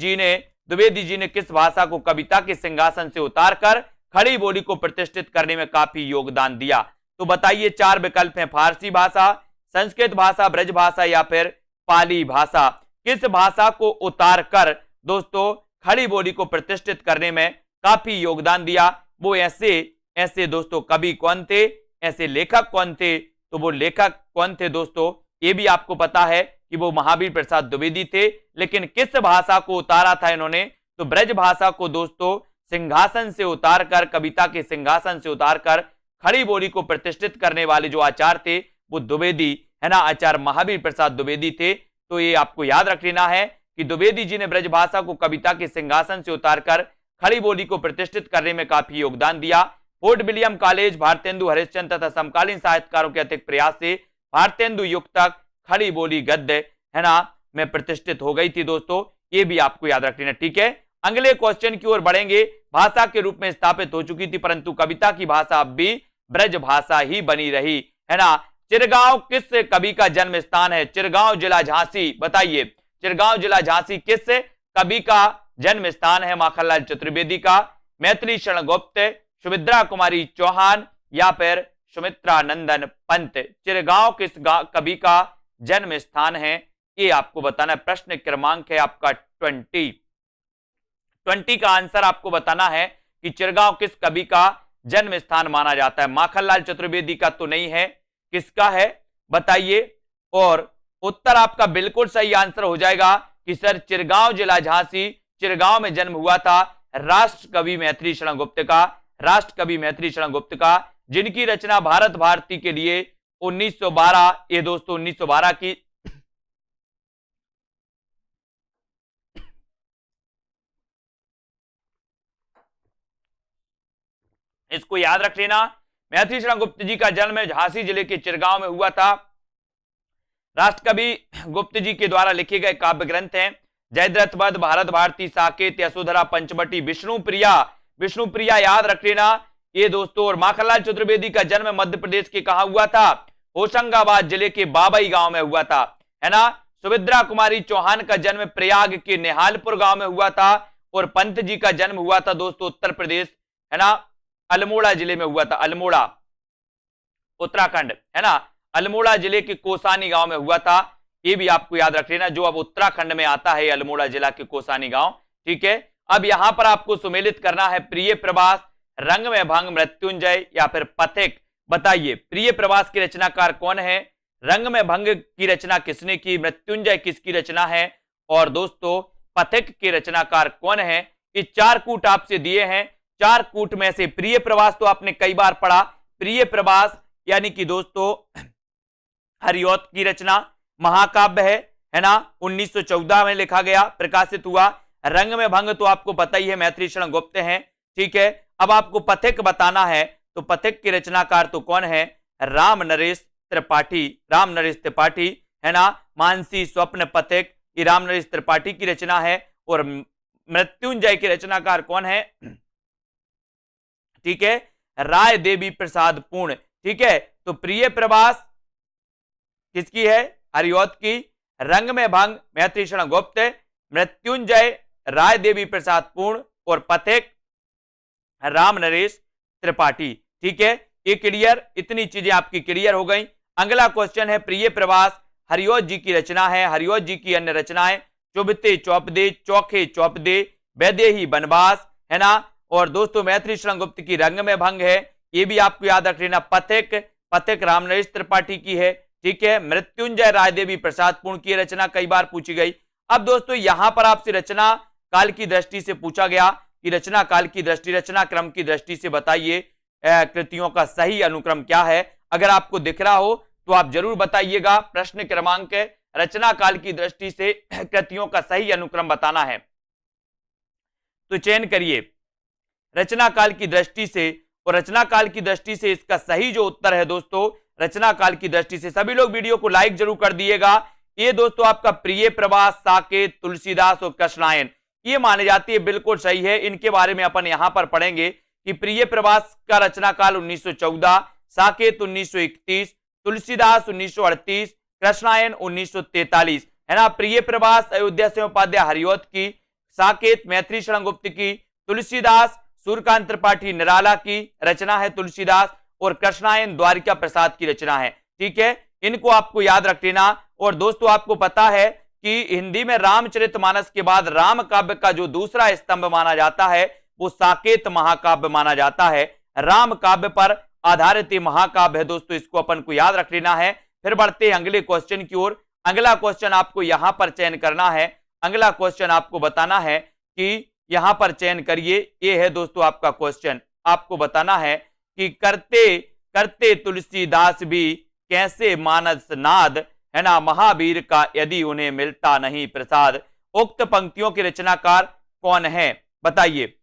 जी ने किस भाषा को कविता के सिंहासन से उतारकर खड़ी बोली को प्रतिष्ठित करने में काफी योगदान दिया? तो बताइए, 4 विकल्प हैं, फारसी भाषा, संस्कृत भाषा, ब्रज भाषा या फिर पाली भाषा। किस भाषा को उतारकर दोस्तों खड़ी बोली को प्रतिष्ठित करने में काफी योगदान दिया? वो ऐसे दोस्तों कवि कौन थे, ऐसे लेखक कौन थे? तो वो लेखक कौन थे दोस्तों, ये भी आपको पता है कि वो महावीर प्रसाद द्विवेदी थे। लेकिन किस भाषा को उतारा था इन्होंने? तो ब्रज भाषा को दोस्तों सिंहासन से उतारकर, कविता के सिंहासन से उतारकर खड़ी बोली को प्रतिष्ठित करने वाले जो आचार्य थे वो द्विवेदी, है ना, आचार्य महावीर प्रसाद द्विवेदी थे। तो ये आपको याद रख लेना है कि द्विवेदी जी ने ब्रज भाषा को कविता के सिंहासन से उतारकर खड़ी बोली को प्रतिष्ठित करने में काफी योगदान दिया। Fort William college Bharatendu Harishchandra तथा समकालीन साहित्यकारों के अतिरिक्त प्रयास से भारतेंदु युग तक खड़ी बोली गद्य, है ना, में प्रतिष्ठित हो गई थी दोस्तों। ये भी आपको याद रख लेना, ठीक है। अगले क्वेश्चन की ओर बढ़ेंगे। भाषा के रूप में स्थापित हो चुकी थी परंतु कविता की भाषा अब भी ब्रज भाषा ही बनी रही, है ना। चिरगांव किस कवि का जन्म स्थान है? चिरगांव जिला झांसी, बताइए, चिरगांव जिला झांसी किस कवि का जन्म स्थान है? माखनलाल चतुर्वेदी का, मैथिली शरण गुप्त, सुमित्रा कुमारी चौहान या फिर सुमित्रा नंदन पंत। चिरगांव किस कवि का जन्म स्थान है, ये आपको बताना है। प्रश्न क्रमांक है आपका 20 का आंसर आपको बताना है कि चिरगांव किस कवि का जन्म स्थान माना जाता है। माखनलाल चतुर्वेदी का तो नहीं है, किसका है बताइए। और उत्तर आपका बिल्कुल सही आंसर हो जाएगा कि सर चिरगांव जिला झांसी, चिरगांव में जन्म हुआ था राष्ट्र कवि मैथिली शरण गुप्त का, राष्ट्र कवि मैथिली शरण गुप्त का, जिनकी रचना भारत भारती के लिए 1912, ये दोस्तों 1912 की इसको याद रख लेना। मैथिली शरण गुप्त जी का जन्म झांसी जिले के चिरगांव में हुआ था। राष्ट्र कवि गुप्त जी के द्वारा लिखे गए काव्य ग्रंथ हैं जयद्रथ वध, भारत भारती, साकेत, यशोधरा, पंचवटी, विष्णुप्रिया, विष्णुप्रिया याद रख लेना ये दोस्तों। और माखनलाल चतुर्वेदी का जन्म मध्य प्रदेश के कहा हुआ था? होशंगाबाद जिले के बाबई गांव में हुआ था, है ना। सुमित्रा कुमारी चौहान का जन्म प्रयाग के निहालपुर गांव में हुआ था। और पंत जी का जन्म हुआ था दोस्तों उत्तर प्रदेश, है ना, अल्मोड़ा जिले में हुआ था, अल्मोड़ा उत्तराखंड, है ना, अल्मोड़ा जिले के कोसानी गांव में हुआ था। ये भी आपको याद रख लेना, जो अब उत्तराखंड में आता है अल्मोड़ा जिला के कोसानी गांव, ठीक है। अब यहां पर आपको सुमेलित करना है प्रिय प्रवास, रंग में भंग, मृत्युंजय या फिर पथिक। बताइए प्रिय प्रवास के रचनाकार कौन है, रंग में भंग की रचना किसने की, मृत्युंजय किसकी रचना है, और दोस्तों पथिक के रचनाकार कौन है। ये 4 कूट आपसे दिए हैं। 4 कूट में से प्रिय प्रवास तो आपने कई बार पढ़ा। प्रिय प्रवास यानी कि दोस्तों हरिऔध की रचना, महाकाव्य है ना, 1914 में लिखा गया, प्रकाशित हुआ। रंग में भंग तो आपको पता ही है, मैथिली शरण गुप्त हैं, ठीक है। अब आपको पथिक बताना है, तो पथिक के रचनाकार तो कौन है, राम नरेश त्रिपाठी, राम नरेश त्रिपाठी, है ना। मानसी स्वप्न पथिक, ये राम नरेश त्रिपाठी की रचना है। और मृत्युंजय के रचनाकार कौन है, ठीक है, राय देवी प्रसाद पूर्ण, ठीक है। तो प्रिय प्रवास किसकी है, हरिऔध की, रंग में भंग मैथिली शरण गुप्त, मृत्युंजय राय देवी प्रसाद पूर्ण और पथिक राम नरेश त्रिपाठी। ठीक है, ये क्लियर, इतनी चीजें आपकी क्लियर हो गई। अगला क्वेश्चन है प्रिय प्रवास, हरिओत जी की रचना है। हरिओत जी की अन्य रचनाएं चुभते चौपदे, चौखे चौपदे, वैदेही बनवास, है ना। और दोस्तों मैथिली शरण गुप्त की रंग में भंग है, ये भी आपको याद रख लेना। पथिक राम नरेश त्रिपाठी की है। ठीक है, मृत्युंजय राय देवी प्रसाद पूर्ण की रचना कई बार पूछी गई। अब दोस्तों यहां पर आपसे रचना काल की दृष्टि से पूछा गया कि रचना काल की दृष्टि, रचना क्रम की दृष्टि से बताइए कृतियों का सही अनुक्रम क्या है। अगर आपको दिख रहा हो तो आप जरूर बताइएगा। प्रश्न क्रमांक रचना काल की दृष्टि से कृतियों का सही अनुक्रम बताना है, तो चयन करिए रचना काल की दृष्टि से। और रचना काल की दृष्टि से इसका सही जो उत्तर है दोस्तों, रचना काल की दृष्टि से, सभी लोग वीडियो को लाइक जरूर कर दिएगा। ये दोस्तों आपका प्रिय प्रवास, साकेत, तुलसीदास और कृष्णायन, ये माने जाती है, बिल्कुल सही है। इनके बारे में अपन यहां पर पढ़ेंगे कि प्रिय प्रवास का रचना काल 1914, साकेत 1931, तुलसीदास 1938, कृष्णायन 1943, है ना। प्रिय प्रवास अयोध्या से उपाध्याय हरिओत की, साकेत मैथिली शरण गुप्त की, तुलसीदास सूर्यकांत त्रिपाठी निराला की रचना है तुलसीदास, और कृष्णायन द्वारिका प्रसाद की रचना है। ठीक है, इनको आपको याद रख लेना। और दोस्तों आपको पता है कि हिंदी में रामचरितमानस के बाद राम काव्य का जो दूसरा स्तंभ माना जाता है वो साकेत महाकाव्य माना जाता है। राम काव्य पर आधारित महाकाव्य है दोस्तों, इसको अपन को याद रख लेना है। फिर बढ़ते हैं अगले क्वेश्चन की ओर। अगला क्वेश्चन आपको यहां पर चयन करना है। अगला क्वेश्चन आपको बताना है कि यहां पर चयन करिए, ये है दोस्तों आपका क्वेश्चन। आपको बताना है कि करते करते तुलसीदास भी कैसे मानस नाद, है ना, महावीर का यदि उन्हें मिलता नहीं प्रसाद। उक्त पंक्तियों के रचनाकार कौन है बताइए।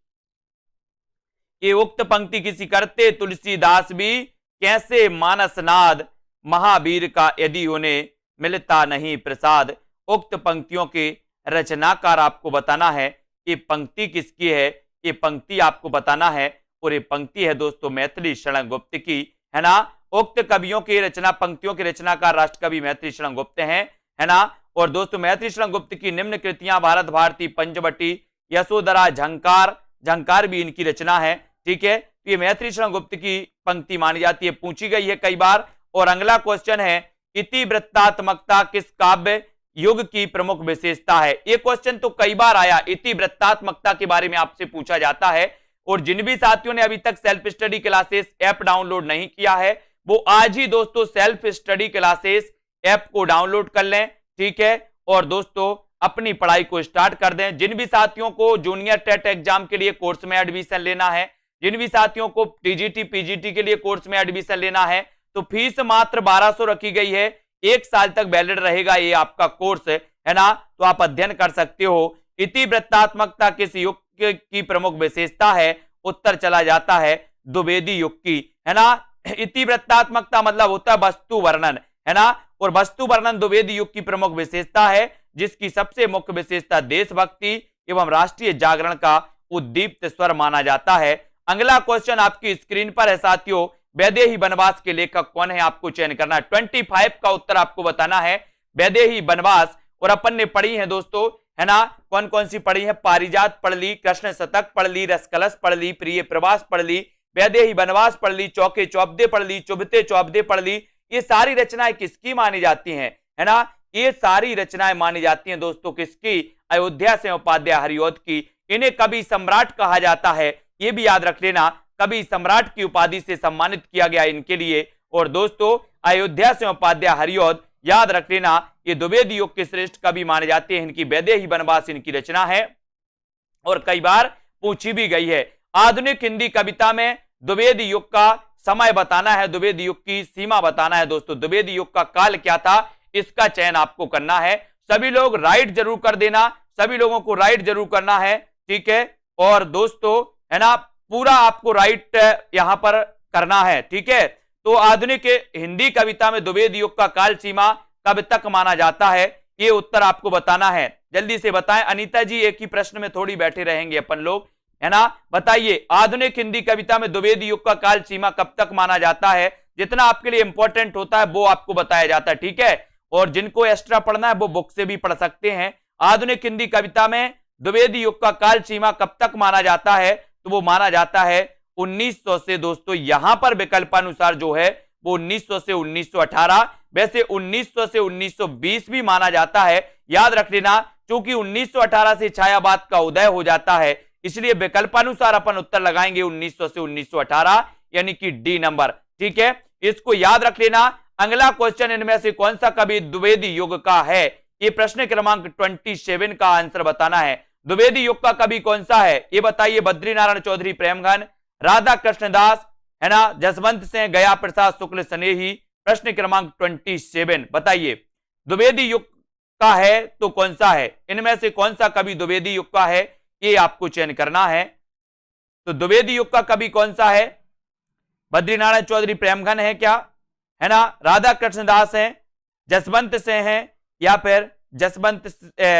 ये उक्त पंक्ति किसी, करते तुलसीदास भी कैसे मानस नाद, महावीर का यदि उन्हें मिलता नहीं प्रसाद। उक्त पंक्तियों के रचनाकार आपको बताना है। ये पंक्ति किसकी है, ये पंक्ति आपको बताना है। और ये पंक्ति है दोस्तों मैथिली शरण गुप्त की, है ना। उक्त कवियों की रचना, पंक्तियों के रचनाकार राष्ट्रकवि मैथिली शरण गुप्त हैं, है ना। और दोस्तों मैथिली शरण गुप्त की निम्न कृतियां भारत भारती, पंचवटी, यशोधरा, झंकार, झंकार भी इनकी रचना है। ठीक है, ये मैथिली शरण गुप्त की पंक्ति मानी जाती है, पूछी गई है कई बार। और अगला क्वेश्चन है इतिवृत्तात्मकता किस काव्य युग की प्रमुख विशेषता है। ये क्वेश्चन तो कई बार आया, इतिवृत्तात्मकता के बारे में आपसे पूछा जाता है। और जिन भी साथियों ने अभी तक self study classes app download नहीं किया है वो आज ही दोस्तों सेल्फ स्टडी क्लासेस ऐप को डाउनलोड कर लें। ठीक है, और दोस्तों अपनी पढ़ाई को स्टार्ट कर दें। जिन भी साथियों को जूनियर टेट एग्जाम के लिए कोर्स में एडमिशन लेना है, जिन भी साथियों को टीजीटी पीजीटी के लिए कोर्स में एडमिशन लेना है, तो फीस मात्र 1200 रखी गई है। 1 साल तक वैलिड रहेगा ये आपका कोर्स, है ना। तो आप अध्ययन कर सकते हो। इतिवृत्तात्मकता किस युग की प्रमुख विशेषता है, उत्तर चला जाता है द्विवेदी युग की, है ना। इतिवृत्तात्मकता मतलब होता है वस्तु वर्णन, है ना। और वस्तु वर्णन द्विवेदी युग की प्रमुख विशेषता है, जिसकी सबसे मुख्य विशेषता देशभक्ति एवं राष्ट्रीय जागरण का उद्दीप्त स्वर माना जाता है। अगला क्वेश्चन आपकी स्क्रीन पर है साथियों, वैदेही बनवास के लेखक कौन है, आपको चयन करना है। 25 का उत्तर आपको बताना है, वैदेही बनवास। और अपन ने पढ़ी है दोस्तों, है ना, कौन कौन सी पढ़ी है, पारिजात पढ़ ली, कृष्ण शतक पढ़ ली, रसकलश पढ़ ली, प्रिय प्रवास पढ़ ली, वैदेही बनवास पढ़ ली, चौके चौपदे पढ़ ली, चुभते चौपदे पढ़ ली। ये सारी रचनाएं किसकी मानी जाती हैं, है ना। ये सारी रचनाएं मानी जाती हैं दोस्तों किसकी, अयोध्या से उपाध्याय हरिओत की। इन्हें कवि सम्राट कहा जाता है, ये भी याद रख लेना। कवि सम्राट की उपाधि से सम्मानित किया गया इनके लिए। और दोस्तों अयोध्या से उपाध्याय हरिओत याद रख लेना, ये द्विवेदी युग के श्रेष्ठ कवि माने जाते हैं। इनकी वैदेही बनवास इनकी रचना है और कई बार पूछी भी गई है। आधुनिक हिंदी कविता में द्विवेदी युग का समय बताना है, द्विवेदी युग की सीमा बताना है। दोस्तों द्विवेदी युग का काल क्या था, इसका चयन आपको करना है। सभी लोग राइट जरूर कर देना, सभी लोगों को राइट जरूर करना है। ठीक है, और दोस्तों है ना, पूरा आपको राइट यहां पर करना है। ठीक है, तो आधुनिक हिंदी कविता में द्विवेदी युग का काल सीमा कब तक माना जाता है, ये उत्तर आपको बताना है। जल्दी से बताएं अनीता जी, एक ही प्रश्न में थोड़ी बैठे रहेंगे अपन लोग, है ना। बताइए आधुनिक हिंदी कविता में द्विवेदी युग का काल सीमा कब तक माना जाता है। जितना आपके लिए इंपॉर्टेंट होता है वो आपको बताया जाता है। ठीक है, और जिनको एक्स्ट्रा पढ़ना है वो बुक से भी पढ़ सकते हैं। आधुनिक हिंदी कविता में द्विवेदी युग का काल सीमा कब तक माना जाता है, तो वो माना जाता है 1900 से दोस्तों, यहां पर विकल्पानुसार जो है वो 1900 से 1918, वैसे 1900 से 1920 भी माना जाता है। याद रख लेना, क्योंकि 1918 से छायावाद का उदय हो जाता है, इसलिए विकल्पानुसार अपन उत्तर लगाएंगे 1900 से 1918, यानी कि डी नंबर। ठीक है, इसको याद रख लेना। अगला क्वेश्चन, इनमें से कौन सा कवि द्विवेदी युग का है, ये प्रश्न क्रमांक 27 का आंसर बताना है। द्विवेदी युग का कवि कौन सा है, ये बताइए। बद्रीनारायण चौधरी प्रेमघन, राधा कृष्णदास, है ना, जसवंत सिंह, गया प्रसाद शुक्ल स्नेही। प्रश्न क्रमांक 27 बताइए, द्विवेदी युग का है तो कौन सा है, इनमें से कौन सा कवि द्विवेदी युग का है, ये आपको चयन करना है। तो द्विवेदी युग का कवि कौन सा है, बद्रीनारायण चौधरी प्रेमघन है क्या, है ना, राधा कृष्णदास है, जसवंत सिंह है, या फिर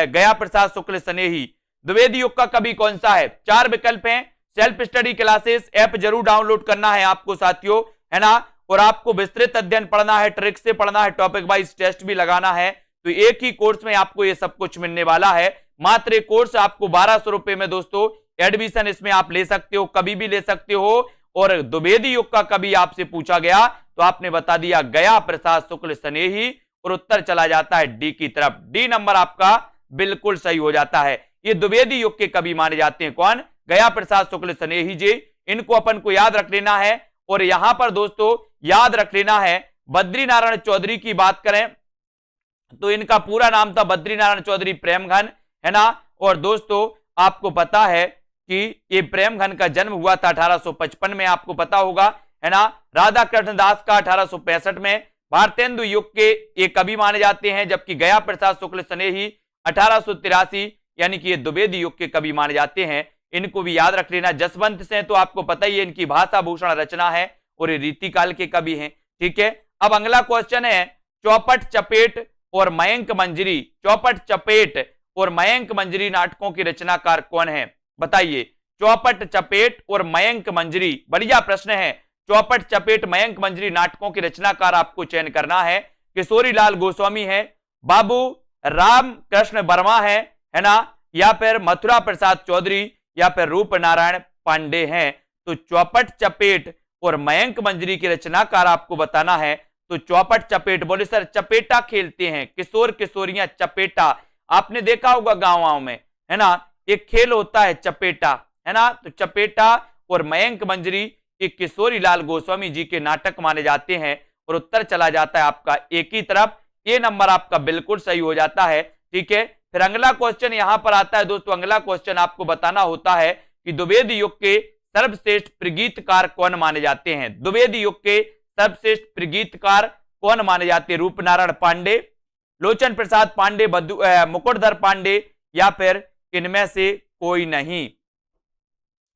गया प्रसाद शुक्ल स्नेही। द्विवेदी युग का कवि कौन सा है, 4 विकल्प हैं। सेल्फ स्टडी क्लासेस ऐप जरूर डाउनलोड करना है आपको साथियों, है ना, और आपको विस्तृत अध्ययन पढ़ना है, ट्रिक से पढ़ना है, टॉपिक वाइज टेस्ट भी लगाना है। तो एक ही कोर्स में आपको ये सब कुछ मिलने वाला है। मात्र एक कोर्स आपको 1200 रुपए में दोस्तों एडमिशन इसमें आप ले सकते हो, कभी भी ले सकते हो। और द्विवेदी युग का कभी आपसे पूछा गया तो आपने बता दिया गया प्रसाद शुक्ल स्नेही, और उत्तर चला जाता है डी की तरफ। डी नंबर आपका बिल्कुल सही हो जाता है। ये द्विवेदी युग के कवि माने जाते हैं, कौन, गया प्रसाद शुक्ल स्नेही जी। इनको अपन को याद रख लेना है। और यहां पर दोस्तों याद रख लेना है, बद्रीनारायण चौधरी की बात करें तो इनका पूरा नाम था बद्रीनारायण चौधरी प्रेमघन, है ना। और दोस्तों आपको पता है कि ये प्रेमघन का जन्म हुआ था 1855 में, आपको पता होगा, है ना। राधा कृष्णदास का 1865 में। भारतेंदु युग के ये कवि माने जाते हैं, जबकि गया प्रसाद शुक्ल स्नेही 1883, यानी कि ये द्विवेदी युग के कवि माने जाते हैं। इनको भी याद रख लेना। जसवंत सिंह तो आपको पता ही है, इनकी भाषा भूषण रचना है और ये रीतिकाल के कवि हैं। ठीक है, अब अगला क्वेश्चन है, चौपट चपेट और मयंक मंजरी। चौपट चपेट और मयंक मंजरी नाटकों की रचनाकार कौन है, बताइए। चौपट चपेट और मयंक मंजरी, बढ़िया प्रश्न है। चौपट चपेट मयंक मंजरी नाटकों के रचनाकार आपको चयन करना है। किशोरी लाल गोस्वामी है, बाबू राम कृष्ण वर्मा है ना, या फिर मथुरा प्रसाद चौधरी, या फिर रूप नारायण पांडे हैं। तो चौपट चपेट और मयंक मंजरी के रचनाकार आपको बताना है। तो चौपट चपेट, बोले सर चपेटा खेलते हैं, किशोर किशोरियां चपेटा, आपने देखा होगा गांव में, है ना, एक खेल होता है चपेटा, है ना। तो चपेटा और मयंक मंजरी एक किशोरी लाल गोस्वामी जी के नाटक माने जाते हैं, और उत्तर चला जाता है आपका एक ही तरफ। ये नंबर आपका बिल्कुल सही हो जाता है। ठीक है, फिर अगला क्वेश्चन यहां पर आता है दोस्तों। अगला क्वेश्चन आपको बताना होता है कि द्विवेदी युग के सर्वश्रेष्ठ प्रगीतकार कौन माने जाते हैं। द्विवेदी युग के सर्वश्रेष्ठ प्रगीतकार कौन माने जाते हैं, रूप नारायण पांडे, लोचन प्रसाद पांडे, मुकुटधर पांडे, या फिर इनमें से कोई नहीं।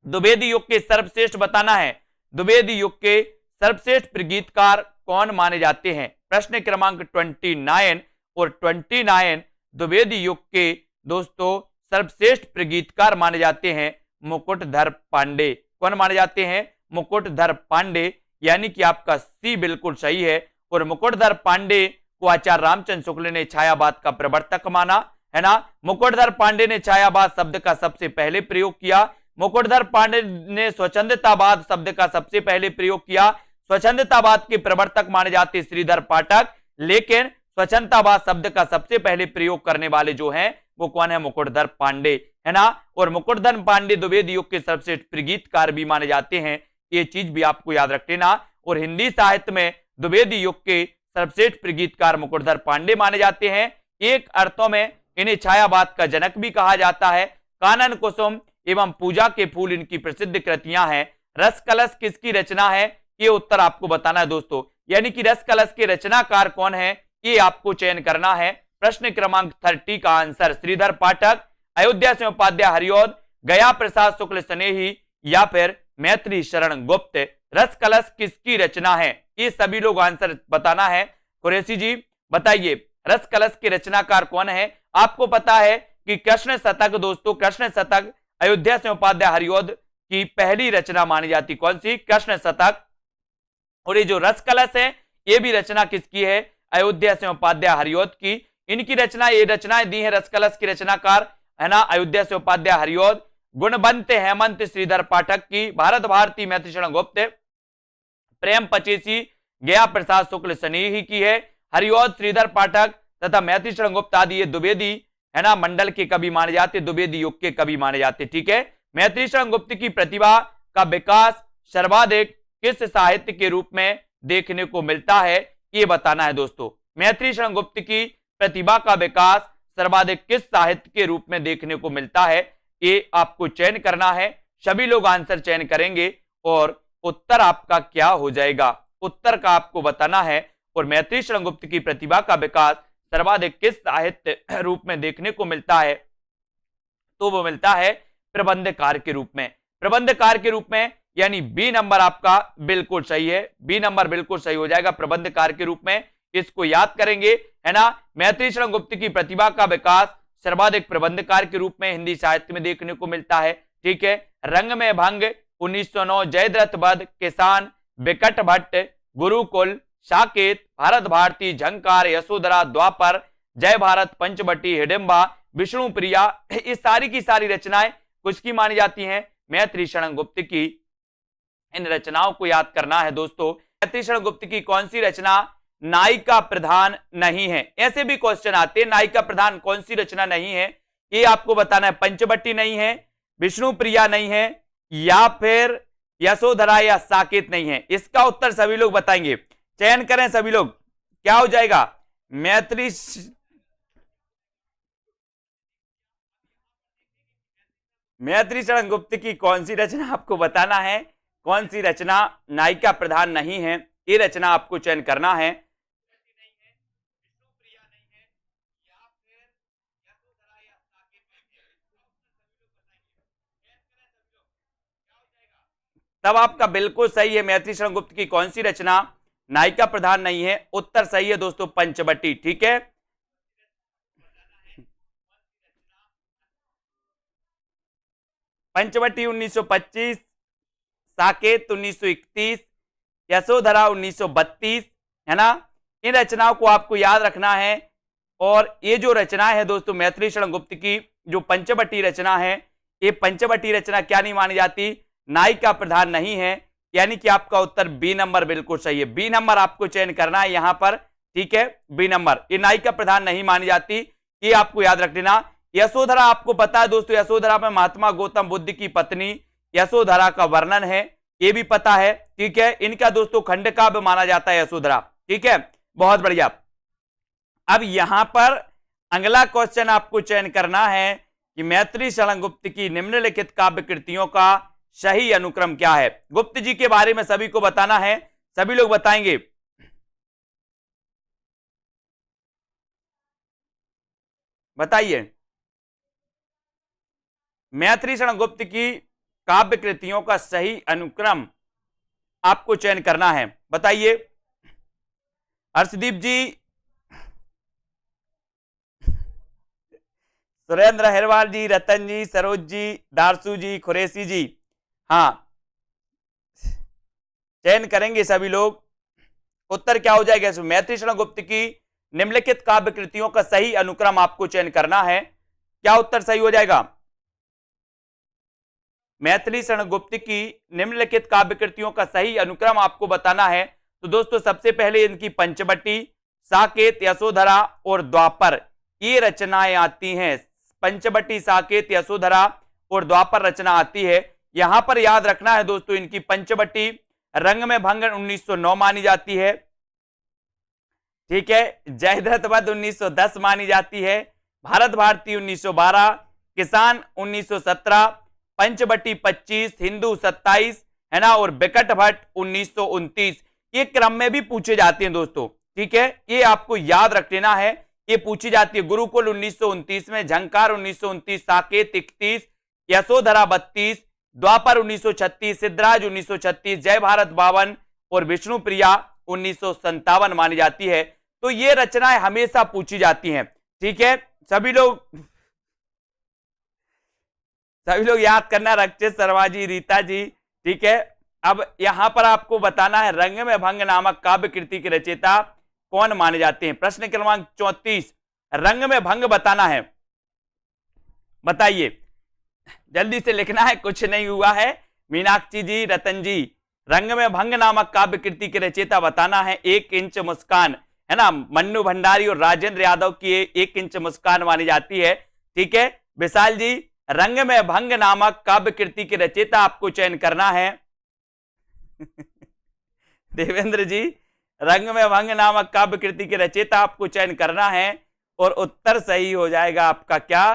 द्विवेदी युग के सर्वश्रेष्ठ बताना है, द्विवेदी युग के सर्वश्रेष्ठ प्रगीतकार कौन माने जाते हैं। प्रश्न क्रमांक 29 और 29 द्विवेदी युग के दोस्तों सर्वश्रेष्ठ प्रगीतकार माने जाते हैं मुकुटधर पांडे। कौन माने जाते हैं, मुकुटधर पांडे, यानी कि आपका सी बिल्कुल सही है। और मुकुटधर पांडे को आचार्य रामचंद्र शुक्ल ने छायावाद का प्रवर्तक माना, है ना। मुकुटधर पांडे ने छायावाद शब्द का सबसे पहले प्रयोग किया। मुकुटधर पांडे ने स्वच्छंदतावाद शब्द का सबसे पहले प्रयोग किया। स्वच्छंदतावाद के प्रवर्तक माने जाते श्रीधर पाठक, लेकिन स्वच्छंदतावाद शब्द का सबसे पहले प्रयोग करने वाले जो हैं वो कौन है, मुकुटधर पांडे, है ना। और मुकुटधर पांडे द्विवेदी युग के सर्वश्रेष्ठ प्रगीतकार भी माने जाते हैं, ये चीज भी आपको याद रख लेना। और हिंदी साहित्य में द्विवेदी युग के सर्वश्रेष्ठ प्रगीतकार मुकुटधर पांडे माने जाते हैं। एक अर्थों में इन्हें छायावाद का जनक भी कहा जाता है। कानन कुसुम एवं पूजा के फूल इनकी प्रसिद्ध कृतियां हैं। रस कलश किसकी रचना है, ये उत्तर आपको बताना है दोस्तों, यानी कि रस कलश के रचनाकार कौन है, ये आपको चयन करना है। प्रश्न क्रमांक 30 का आंसर श्रीधर पाठक, अयोध्या से उपाध्याय हरिऔध, गया प्रसाद शुक्ल स्नेही, या फिर मैत्री शरण गुप्त। रस कलश किसकी रचना है, ये सभी लोग आंसर बताना है। कुरैशी जी बताइए, रस कलश के रचनाकार कौन है। आपको पता है कि कृष्ण शतक दोस्तों, कृष्ण शतक अयोध्या से उपाध्याय हरिऔध की पहली रचना मानी जाती, कौन सी, कृष्ण शतक। और ये जो रस कलश है ये भी रचना किसकी है, अयोध्या से उपाध्याय हरिऔध की। इनकी रचना, ये रचनाएं दी है रस कलश की रचनाकार है ना, अयोध्या से उपाध्याय हरिऔध, गुणवंत हेमंत श्रीधर पाठक की, भारत भारती मैथिली शरण गुप्त, प्रेम पचेसी गया प्रसाद शुक्ल सनेही की है, हरिऔध श्रीधर पाठक तथा मैथिली शरण गुप्त आदि ये द्विवेदी है ना मंडल के कवि माने जाते, द्विवेदी युग के कवि माने जाते। ठीक है, मैथिली शरण गुप्त की प्रतिभा का विकास सर्वाधिक किस साहित्य के रूप में देखने को मिलता है, ये बताना है दोस्तों। मैथिली शरण गुप्त की प्रतिभा का विकास सर्वाधिक किस साहित्य के रूप में देखने को मिलता है, ये आपको चयन करना है। सभी लोग आंसर चयन करेंगे और उत्तर आपका क्या हो जाएगा, उत्तर का आपको बताना है। और मैथिली शरण गुप्त की प्रतिभा का विकास सर्वाधिक किस साहित्य रूप में देखने को मिलता है, तो वो मिलता है प्रबंधकार के रूप में। प्रबंधकार के रूप में, यानी बी नंबर आपका बिल्कुल सही है, बी नंबर बिल्कुल सही हो जाएगा, प्रबंधकार के रूप में। इसको याद करेंगे, है ना। मैथिली शरण गुप्त की प्रतिभा का विकास सर्वाधिक प्रबंधकार के रूप में हिंदी साहित्य में देखने को मिलता है। ठीक है, रंग में भंग 1909, जयद्रथ वध, किसान, विकट भट्ट, गुरुकुल, साकेत, भारत भारती, झंकार, यशोधरा, द्वापर, जय भारत, पंचवटी, हिडिंबा, विष्णु प्रिया, इस सारी की सारी रचनाएं कुछ की मानी जाती हैं, मैथिली शरण गुप्त की। इन रचनाओं को याद करना है दोस्तों। मैथिली शरण गुप्त की कौन सी रचना नायिका प्रधान नहीं है, ऐसे भी क्वेश्चन आते हैं, नायिका प्रधान कौन सी रचना नहीं है, ये आपको बताना है। पंचवटी नहीं है, विष्णु प्रिया नहीं है, या फिर यशोधरा या साकेत नहीं है। इसका उत्तर सभी लोग बताएंगे, चयन करें सभी लोग, क्या हो जाएगा। मैथिली शरण गुप्त की कौन सी रचना आपको बताना है, कौन सी रचना नायिका प्रधान नहीं है, ये रचना आपको चयन करना है। तब आपका बिल्कुल सही है, मैथिली शरण गुप्त की कौन सी रचना नायिका प्रधान नहीं है, उत्तर सही है दोस्तों, पंचवटी। ठीक है, पंचवटी 1925, साकेत 1931, यशोधरा 1932, है ना। इन रचनाओं को आपको याद रखना है। और ये जो रचना है दोस्तों मैथिली शरण गुप्त की, जो पंचवटी रचना है, ये पंचवटी रचना क्या नहीं मानी जाती, नायिका प्रधान नहीं है, यानी कि आपका उत्तर बी नंबर बिल्कुल सही है। बी नंबर आपको चयन करना है यहां पर। ठीक है, बी नंबर, ये नायिका प्रधान नहीं मानी जाती, ये आपको याद रख लेना। यशोधरा आपको पता है दोस्तों, यशोधरा में महात्मा गौतम बुद्ध की पत्नी यशोधरा का वर्णन है, ये भी पता है। ठीक है, इनका दोस्तों खंड काव्य माना जाता है यशोधरा। ठीक है, बहुत बढ़िया। अब यहां पर अगला क्वेश्चन आपको चयन करना है कि मैथिली शरण गुप्त की निम्नलिखित काव्य कृतियों का सही अनुक्रम क्या है। गुप्त जी के बारे में सभी को बताना है, सभी लोग बताएंगे। बताइए, मैथिली शरण गुप्त की काव्य कृतियों का सही अनुक्रम आपको चयन करना है, बताइए। हर्षदीप जी, सुरेंद्र अहिरवाल जी, रतन जी, सरोज जी, दारसू जी, खुरेसी जी, हाँ चयन करेंगे सभी लोग। उत्तर क्या हो जाएगा, मैथिली शरण गुप्त की निम्नलिखित काव्य कृतियों का सही अनुक्रम आपको चयन करना है, क्या उत्तर सही हो जाएगा। मैथिली शरण गुप्त की निम्नलिखित काव्य कृतियों का सही अनुक्रम आपको बताना है। तो दोस्तों सबसे पहले इनकी पंचवटी, साकेत, यशोधरा और द्वापर, ये रचनाएं आती हैं। पंचवटी, साकेत, यशोधरा और द्वापर रचना आती है। यहां पर याद रखना है दोस्तों, इनकी पंचवटी रंग में भंग 1909 मानी जाती है। ठीक है, जयद्रथ वध 1910 मानी जाती है, भारत भारती 1912, किसान 1917, पंचवटी 25, हिंदू 27, है ना, और विकट भट्ट 1929। ये क्रम में भी पूछे जाते हैं दोस्तों। ठीक है, ये आपको याद रख लेना है, ये पूछी जाती है। गुरुकुल 1929 में, झंकार 1929, साकेत 31, यशोधरा 32, द्वापर 1936, सिद्धराज 1936, जय भारत 52 और विष्णु प्रिया 1957 मानी जाती है। तो ये रचनाएं हमेशा पूछी जाती हैं। ठीक है, सभी लोग याद करना, रक्षित शर्मा जी, रीता जी। ठीक है, अब यहां पर आपको बताना है रंग में भंग नामक काव्य कृति के रचयिता कौन माने जाते हैं। प्रश्न क्रमांक 34, रंग में भंग बताना है। बताइए, जल्दी से लिखना है, कुछ नहीं हुआ है। मीनाक्षी जी, रतन जी, रंग में भंग नामक काव्य कृति के रचयिता बताना है। 1 इंच मुस्कान, है ना, मन्नू भंडारी और राजेंद्र यादव की 1 इंच मुस्कान मानी जाती है। ठीक है विशाल जी, रंग में भंग नामक काव्य कृति के रचयिता आपको चयन करना है। देवेंद्र जी, रंग में भंग नामक काव्य कृति के रचयिता आपको चयन करना है और उत्तर सही हो जाएगा आपका क्या,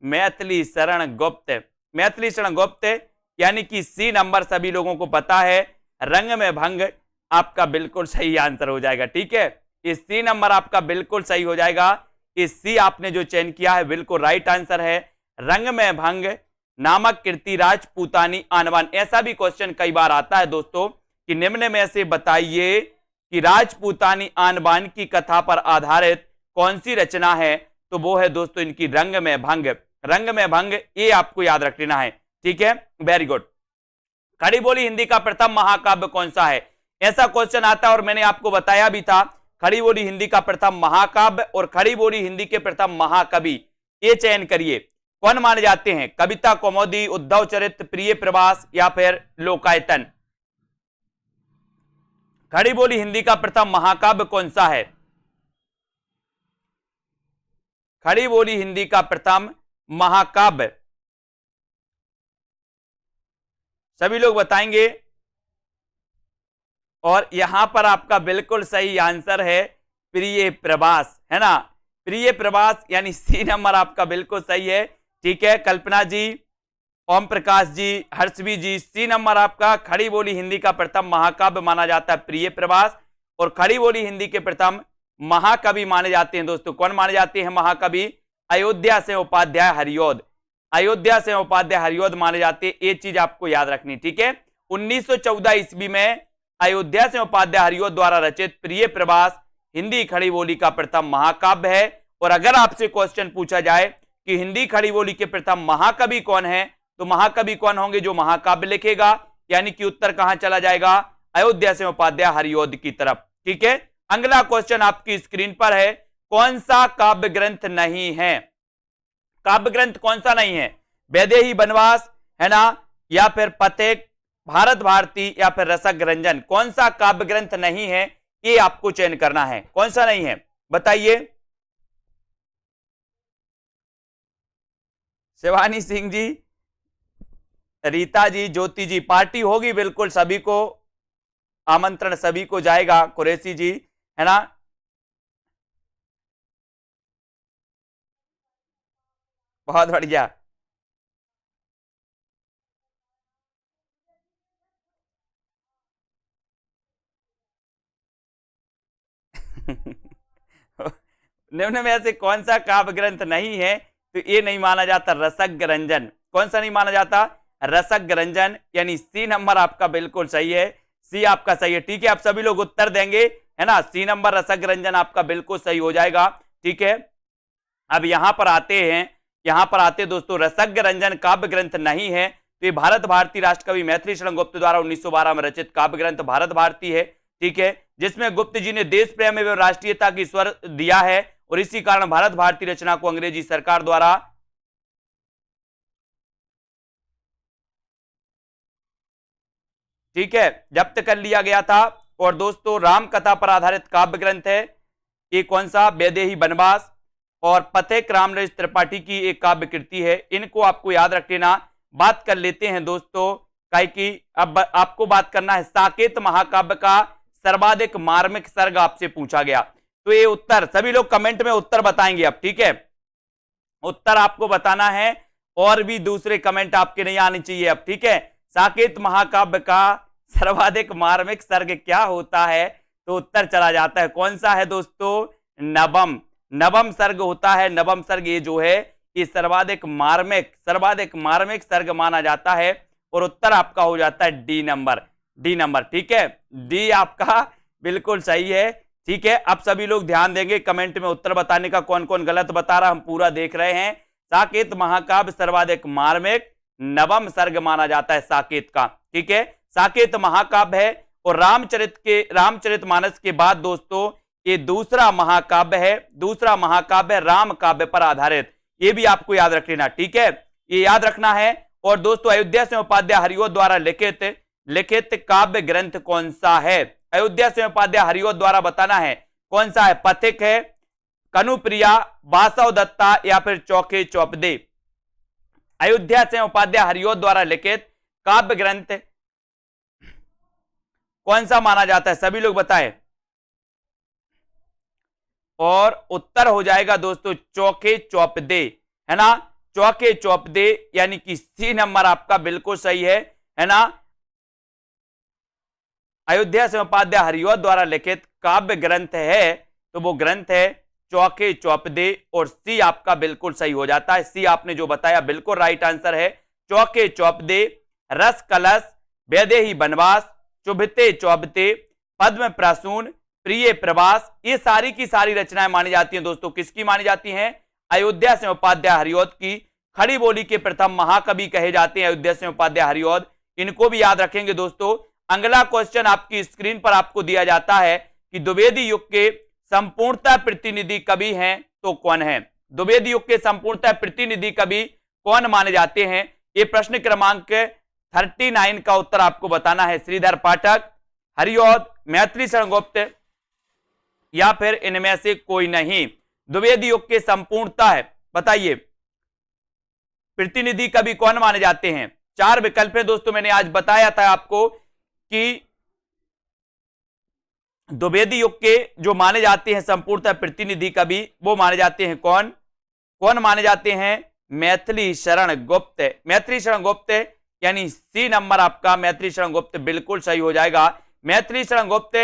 मैथिली शरण गुप्त। मैथिली शरण गुप्त, यानी कि सी नंबर सभी लोगों को पता है, रंग में भंग आपका बिल्कुल सही आंसर हो जाएगा। ठीक है, इस सी नंबर आपका बिल्कुल सही हो जाएगा। इस सी आपने जो चयन किया है बिल्कुल राइट आंसर है। रंग में भंग नामक कृति राजपूतानी आनबान। ऐसा भी क्वेश्चन कई बार आता है दोस्तों कि निम्न में से बताइए कि राजपूतानी आनबान की कथा पर आधारित कौन सी रचना है, तो वो है दोस्तों इनकी रंग में भंग। रंग में भंग, ये आपको याद रख लेना है। ठीक है, वेरी गुड। खड़ी बोली हिंदी का प्रथम महाकाव्य कौन सा है, ऐसा क्वेश्चन आता है और मैंने आपको बताया भी था। खड़ी बोली हिंदी का प्रथम महाकाव्य और खड़ी बोली हिंदी के प्रथम महाकवि, ये चयन करिए कौन माने जाते हैं। कविता कौमुदी, उद्धव चरित्र, प्रिय प्रवास या फिर लोकायतन। खड़ी बोली हिंदी का प्रथम महाकाव्य कौन सा है। खड़ी बोली हिंदी का प्रथम महाकाव्य सभी लोग बताएंगे और यहां पर आपका बिल्कुल सही आंसर है प्रिय प्रवास, है ना, प्रिय प्रवास, यानी सी नंबर आपका बिल्कुल सही है। ठीक है, कल्पना जी, ओम प्रकाश जी, हर्षवी जी, सी नंबर आपका। खड़ी बोली हिंदी का प्रथम महाकाव्य माना जाता है प्रिय प्रवास और खड़ी बोली हिंदी के प्रथम महाकवि माने जाते हैं दोस्तों, कौन माने जाते हैं महाकवि, अयोध्या से उपाध्याय हरिऔध। अयोध्या से उपाध्याय हरिऔध माने जाते हैं, ये चीज आपको याद रखनी। ठीक है, 1914 ईस्वी में अयोध्या से उपाध्याय हरिऔध द्वारा रचित प्रिय प्रवास हिंदी खड़ी बोली का प्रथम महाकाव्य है। और अगर आपसे क्वेश्चन पूछा जाए कि हिंदी खड़ी बोली के प्रथम महाकवि कौन है, तो महाकवि कौन होंगे जो महाकाव्य लिखेगा, यानी कि उत्तर कहां चला जाएगा, अयोध्या से उपाध्याय हरिऔध की तरफ। ठीक है, अगला क्वेश्चन आपकी स्क्रीन पर है, कौन सा काव्य ग्रंथ नहीं है। काव्य ग्रंथ कौन सा नहीं है, वैदेही वनवास, है ना, या फिर पथिक, भारत भारती या फिर रसक रंजन। कौन सा काव्य ग्रंथ नहीं है, ये आपको चयन करना है, कौन सा नहीं है बताइए। शिवानी सिंह जी, रीता जी, ज्योति जी, पार्टी होगी बिल्कुल, सभी को आमंत्रण सभी को जाएगा। कुरैशी जी, है ना, बहुत बढ़िया। निम्न में से कौन सा काव्य ग्रंथ नहीं है, तो ये नहीं माना जाता रसक रंजन। कौन सा नहीं माना जाता, रसक रंजन, यानी सी नंबर आपका बिल्कुल सही है, सी आपका सही है। ठीक है, आप सभी लोग उत्तर देंगे, है ना, सी नंबर रसक रंजन आपका बिल्कुल सही हो जाएगा। ठीक है, अब यहां पर आते हैं, यहां पर आते दोस्तों, रसक रंजन काव्य ग्रंथ नहीं है, तो ये भारत भारती राष्ट्रकवि मैथिली शरण गुप्त द्वारा 1912 में रचित काव्य ग्रंथ भारत भारती है। ठीक है, जिसमें गुप्त जी ने देश प्रेम एवं राष्ट्रीयता की स्वर दिया है और इसी कारण भारत भारती रचना को अंग्रेजी सरकार द्वारा ठीक है जब्त कर लिया गया था। और दोस्तों, राम कथा पर आधारित काव्य ग्रंथ है, ये कौन सा, वैदेही वनवास और पथिक रामनरेश त्रिपाठी की एक काव्य कृति है। इनको आपको याद रख लेना। बात कर लेते हैं दोस्तों, काहे कि अब आपको बात करना है साकेत महाकाव्य का सर्वाधिक मार्मिक सर्ग आपसे पूछा गया, तो ये उत्तर सभी लोग कमेंट में उत्तर बताएंगे अब। ठीक है, उत्तर आपको बताना है और भी दूसरे कमेंट आपके नहीं आने चाहिए अब। ठीक है, साकेत महाकाव्य का सर्वाधिक मार्मिक सर्ग क्या होता है, तो उत्तर चला जाता है, कौन सा है दोस्तों, नवम। नवम सर्ग होता है, नवम सर्ग ये जो है ये सर्वाधिक मार्मिक सर्ग माना जाता है और उत्तर आपका हो जाता है डी नंबर, डी नंबर। ठीक है, डी आपका बिल्कुल सही है। ठीक है, अब सभी लोग ध्यान देंगे कमेंट में उत्तर बताने का, कौन कौन गलत बता रहा हम पूरा देख रहे हैं। साकेत महाकाव्य सर्वाधिक मार्मिक नवम सर्ग माना जाता है साकेत का। ठीक है, साकेत महाकाव्य है और रामचरितमानस के बाद दोस्तों ये दूसरा महाकाव्य है, दूसरा महाकाव्य राम काव्य पर आधारित, ये भी आपको याद रख लेना, ठीक है, ये याद रखना है। और दोस्तों अयोध्या सिंह उपाध्याय हरिओ द्वारा लिखित काव्य ग्रंथ कौन सा है? अयोध्या सिंह उपाध्याय हरिओ द्वारा बताना है कौन सा है? पथिक है, कनुप्रिया, बासव दत्ता या फिर चौके चौपदे? अयोध्या सिंह उपाध्याय हरिओ द्वारा लिखित काव्य ग्रंथ कौन सा माना जाता है? सभी लोग बताएं। और उत्तर हो जाएगा दोस्तों चौके चौपदे, है ना, चौके चौपदे, यानी कि सी नंबर आपका बिल्कुल सही है ना। अयोध्या सिंह उपाध्याय हरिओ द्वारा लिखित काव्य ग्रंथ है तो वो ग्रंथ है चौके चौपदे, और सी आपका बिल्कुल सही हो जाता है। सी आपने जो बताया बिल्कुल राइट आंसर है, चौके चौपदे। रस कलश, वैदेही वनवास, चुभते चौबते, पद्म प्रसून, प्रिय प्रवास, ये सारी की सारी रचनाएं मानी जाती हैं दोस्तों। किसकी मानी जाती हैं? अयोध्या सिंह उपाध्याय हरिओद की। खड़ी बोली के प्रथम महाकवि कहे जाते हैं अयोध्या सिंह उपाध्याय हरिओद, इनको भी याद रखेंगे दोस्तों। अगला क्वेश्चन आपकी स्क्रीन पर आपको दिया जाता है कि द्विवेदी युग के संपूर्णतः प्रतिनिधि कवि हैं तो कौन है? द्विवेदी युग के संपूर्णतः प्रतिनिधि कवि कौन माने जाते हैं? ये प्रश्न क्रमांक 39 का उत्तर आपको बताना है। श्रीधर पाठक, हरिओद, मैथिली शरण गुप्त या फिर इनमें से कोई नहीं? द्विवेदी युग के संपूर्णता है, बताइए प्रतिनिधि कवि कौन माने जाते हैं? 4 विकल्प है दोस्तों। मैंने आज बताया था आपको कि द्विवेदी युग के जो माने जाते हैं संपूर्णतः प्रतिनिधि कवि वो माने जाते हैं कौन? कौन माने जाते हैं? मैथिली शरण गुप्त। मैथिली शरण गुप्त, यानी सी नंबर आपका मैथिली शरण गुप्त बिल्कुल सही हो जाएगा। मैथिली शरण गुप्त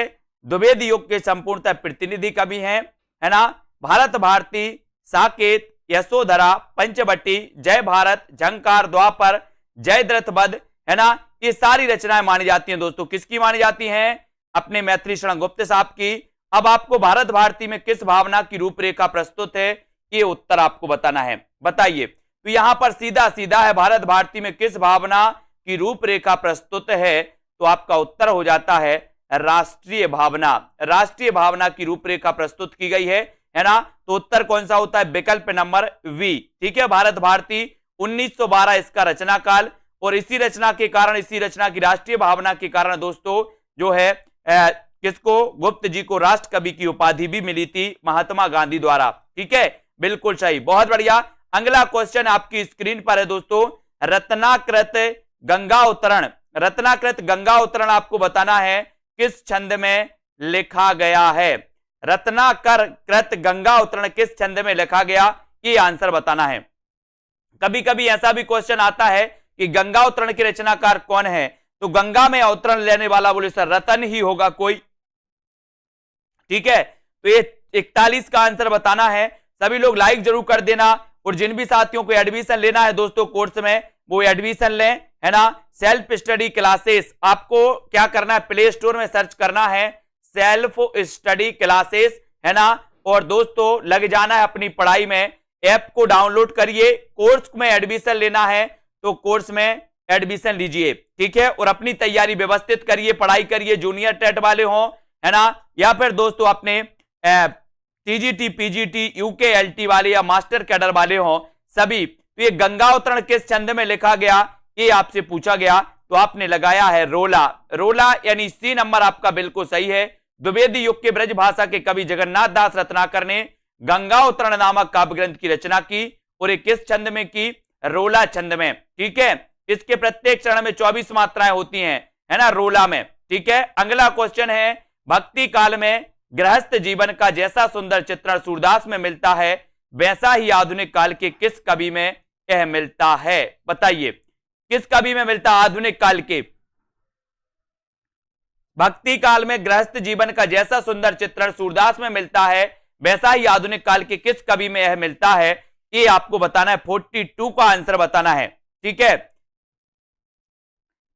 द्विवेदी युग के संपूर्णतः प्रतिनिधि कवि हैं, है ना। भारत भारती, साकेत, यशोधरा, पंचवटी, जय भारत, झंकार, द्वापर, जयद्रथ वध, है ना, ये सारी रचनाएं मानी जाती हैं दोस्तों। किसकी मानी जाती हैं? अपने मैथिली शरण गुप्त साहब की। अब आपको भारत भारती में किस भावना की रूपरेखा प्रस्तुत है, ये उत्तर आपको बताना है, बताइए। तो यहां पर सीधा सीधा है, भारत भारती में किस भावना की रूपरेखा प्रस्तुत है? तो आपका उत्तर हो जाता है राष्ट्रीय भावना। राष्ट्रीय भावना की रूपरेखा प्रस्तुत की गई है ना। तो उत्तर कौन सा होता है? विकल्प नंबर वी, ठीक है। भारत भारती 1912 इसका रचना काल, और इसी रचना के कारण, इसी रचना की राष्ट्रीय भावना के कारण दोस्तों जो है किसको? गुप्त जी को राष्ट्र कवि की उपाधि भी मिली थी महात्मा गांधी द्वारा, ठीक है, बिल्कुल सही, बहुत बढ़िया। अगला क्वेश्चन आपकी स्क्रीन पर है दोस्तों, रत्नाकृत गंगा उतरण। रत्नाकृत गंगा उतरण आपको बताना है किस छंद में लिखा गया है? रत्नाकृत गंगा उतरण किस छंद में लिखा गया, ये आंसर बताना है। कभी कभी ऐसा भी क्वेश्चन आता है कि गंगा उतरण के रचनाकार कौन है? तो गंगा में अवतरण लेने वाला बोले सर रतन ही होगा कोई, ठीक है। तो ये 41 का आंसर बताना है। सभी लोग लाइक जरूर कर देना, और जिन भी साथियों को एडमिशन लेना है दोस्तों कोर्स में, वो एडमिशन लें, है ना। सेल्फ स्टडी क्लासेस आपको क्या करना है? प्ले स्टोर में सर्च करना है सेल्फ स्टडी क्लासेस, है ना, और दोस्तों लग जाना है अपनी पढ़ाई में। ऐप को डाउनलोड करिए, कोर्स में एडमिशन लेना है तो कोर्स में एडमिशन लीजिए, ठीक है, और अपनी तैयारी व्यवस्थित करिए, पढ़ाई करिए, जूनियर टेट वाले हों, है ना, या फिर दोस्तों अपने टीजीटी, पीजीटी, यूकेएलटी वाले या मास्टर कैडर वाले हों सभी। तो ये गंगा उतरण किस छंद में लिखा गया, ये आपसे पूछा गया, तो आपने लगाया है रोला। रोला यानी सी नंबर आपका बिल्कुल सही है। द्विवेदी युग के ब्रज भाषा के कवि जगन्नाथ दास रत्नाकर ने गंगा उतरण नामक काव्य ग्रंथ की रचना की, और ये किस छंद में की? रोला छंद में, ठीक है। इसके प्रत्येक चरण में 24 मात्राएं होती हैं, है ना, रोला में, ठीक है। अगला क्वेश्चन है, भक्ति काल में गृहस्थ जीवन का जैसा सुंदर चित्रण सूरदास में मिलता है, वैसा ही आधुनिक काल के किस कवि में यह मिलता है? बताइए किस कवि में मिलता है आधुनिक काल के? भक्ति काल में गृहस्थ जीवन का जैसा सुंदर चित्रण सूरदास में मिलता है, वैसा ही आधुनिक काल के किस कवि में यह मिलता है? ये आपको बताना है। 42 का आंसर बताना है, ठीक है।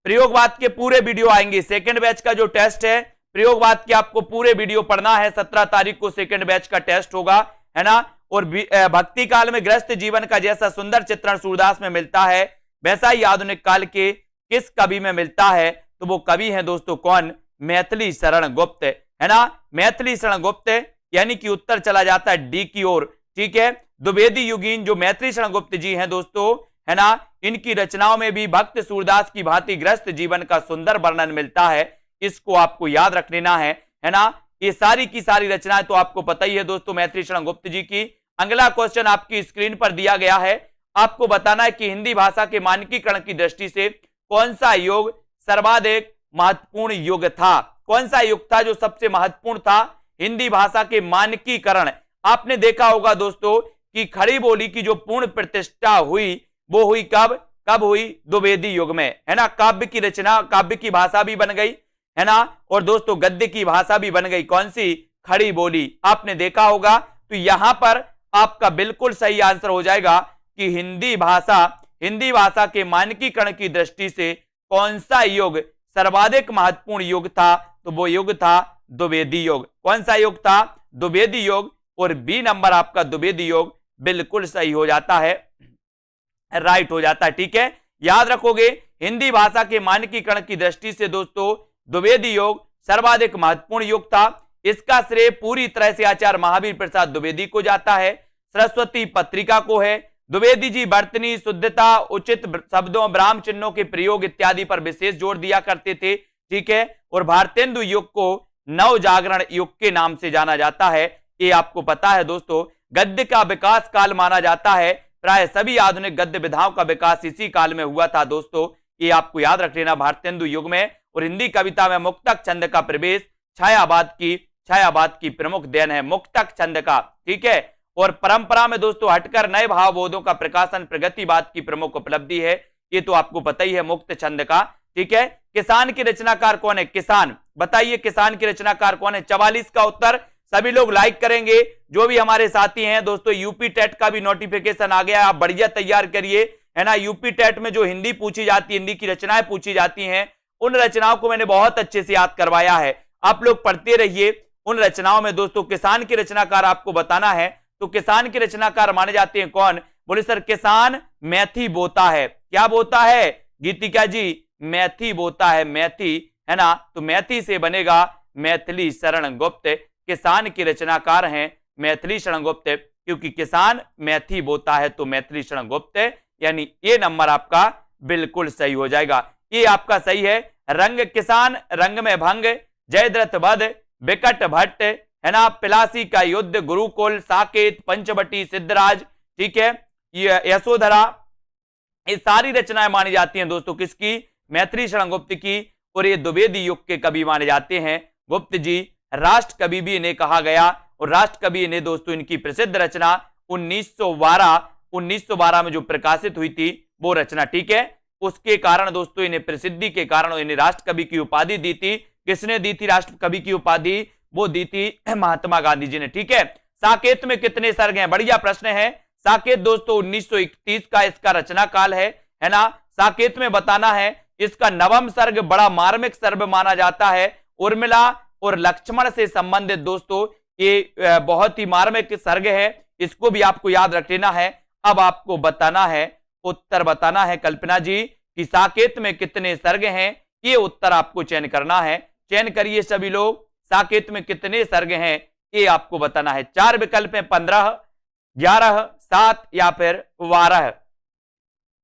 प्रयोगवाद के पूरे वीडियो आएंगे। सेकंड बैच का जो टेस्ट है प्रयोगवाद के आपको पूरे वीडियो पढ़ना है। 17 तारीख को सेकंड बैच का टेस्ट होगा, है ना। और भक्ति काल में गृहस्थ जीवन का जैसा सुंदर चित्रण सूरदास में मिलता है, वैसा ही आधुनिक काल के किस कवि में मिलता है? तो वो कवि है दोस्तों कौन? मैथिली शरण गुप्त, है ना। मैथिली शरण गुप्त, यानी कि उत्तर चला जाता है डी की ओर, ठीक है। द्विवेदी युगीन जो मैथिली शरण गुप्त जी हैं दोस्तों, है ना, इनकी रचनाओं में भी भक्त सूरदास की भांति ग्रस्त जीवन का सुंदर वर्णन मिलता है। इसको आपको याद रख लेना है ना। ये सारी की सारी रचनाएं तो आपको पता ही है दोस्तों मैथिली शरण गुप्त जी की। अगला क्वेश्चन आपकी स्क्रीन पर दिया गया है, आपको बताना है कि हिंदी भाषा के मानकीकरण की दृष्टि से कौन सा युग सर्वाधिक महत्वपूर्ण युग था। कौन सा युग था जो सबसे महत्वपूर्ण था हिंदी भाषा के मानकीकरण। आपने देखा होगा दोस्तों कि खड़ी बोली की जो पूर्ण प्रतिष्ठा हुई वो हुई कब हुई? द्विवेदी युग में, है ना। काव्य की रचना, काव्य की भाषा भी बन गई, है ना, और दोस्तों गद्य की भाषा भी बन गई। कौन सी? खड़ी बोली। आपने देखा होगा। तो यहां पर आपका बिल्कुल सही आंसर हो जाएगा कि हिंदी भाषा के मानकीकरण की दृष्टि से कौन सा युग सर्वाधिक महत्वपूर्ण युग था, तो वो युग था द्विवेदी युग। कौन सा युग था? द्विवेदी युग। और बी नंबर आपका द्विवेदी युग बिल्कुल सही हो जाता है, राइट हो जाता है। ठीक है, याद रखोगे हिंदी भाषा के मानकीकरण की दृष्टि से दोस्तों द्विवेदी युग सर्वाधिक महत्वपूर्ण युग था। इसका श्रेय पूरी तरह से आचार्य महावीर प्रसाद द्विवेदी को जाता है, सरस्वती पत्रिका को है। द्विवेदी जी वर्तनी, शुद्धता, उचित शब्दों, ब्राह्म चिन्हों के प्रयोग इत्यादि पर विशेष जोर दिया करते थे। ठीक है, और भारतेंदु युग को नव जागरण युग के नाम से जाना जाता है, ये आपको पता है दोस्तों। गद्य का विकास काल माना जाता है, प्राय सभी आधुनिक गद्य विधाओं का विकास इसी काल में हुआ था दोस्तों, ये आपको याद रख लेना भारतेंदु युग में। और हिंदी कविता में मुक्तक छंद का प्रवेश छायावाद की प्रमुख देन है, मुक्तक छंद का। ठीक है, और परंपरा में दोस्तों हटकर नए भावबोधों का प्रकाशन प्रगतिवाद की प्रमुख उपलब्धि है, ये तो आपको पता ही है मुक्त छंद का। ठीक है, किसान की रचनाकार कौन है? किसान, बताइए किसान की रचनाकार कौन है? 44 का उत्तर सभी लोग लाइक करेंगे। जो भी हमारे साथी हैं दोस्तों, यूपी टेट का भी नोटिफिकेशन आ गया, आप बढ़िया तैयार करिए, है ना। यूपी टेट में जो हिंदी पूछी जाती है, हिंदी की रचनाएं पूछी जाती हैं, उन रचनाओं को मैंने बहुत अच्छे से याद करवाया है, आप लोग पढ़ते रहिए। उन रचनाओं में दोस्तों किसान की रचनाकार आपको बताना है, तो किसान के रचनाकार माने जाते हैं कौन? बोले सर किसान मैथी बोता है। क्या बोता है गीतिका जी? मैथी बोता है, मैथी, है ना। तो मैथी से बनेगा मैथिली शरण गुप्त। किसान की रचनाकार हैं मैथिली शरण गुप्त, क्योंकि किसान मैथी बोता है तो मैथिली शरण गुप्त, यानी ये नंबर आपका बिल्कुल सही हो जाएगा। ये आपका सही है। रंग किसान, रंग में भंग, जयद्रथ वध, विकट भट्ट, है ना, पिलासी का युद्ध, गुरुकुल, साकेत, पंचवटी, सिद्धराज, ठीक है, यशोधरा, ये सारी रचनाएं मानी जाती हैं दोस्तों किसकी? मैथिली शरण गुप्त की। और ये द्विवेदी युग के कवि माने जाते हैं गुप्त जी। राष्ट्र कवि भी इन्हें कहा गया, और राष्ट्र कवि इन्हें दोस्तों इनकी प्रसिद्ध रचना 1912 में जो प्रकाशित हुई थी वो रचना, ठीक है, उसके कारण दोस्तों इन्हें प्रसिद्धि के कारण इन्हें राष्ट्र कवि की उपाधि दी थी। किसने दी थी राष्ट्र कवि की उपाधि? वो दी थी महात्मा गांधी जी ने। ठीक है, साकेत में कितने सर्ग हैं? बढ़िया प्रश्न है। साकेत दोस्तों 1931 का इसका रचना काल है ना। साकेत में बताना है इसका नवम सर्ग बड़ा मार्मिक सर्ग माना जाता है। उर्मिला और लक्ष्मण से संबंधित दोस्तों ये बहुत ही मार्मिक सर्ग है, इसको भी आपको याद रख लेना है। अब आपको बताना है, उत्तर बताना है कल्पना जी कि साकेत में कितने सर्ग हैं, ये उत्तर आपको चयन करना है। चयन करिए सभी लोग, साकेत में कितने सर्ग हैं ये आपको बताना है। 4 विकल्प हैं, 15, 11, 7 या फिर 12।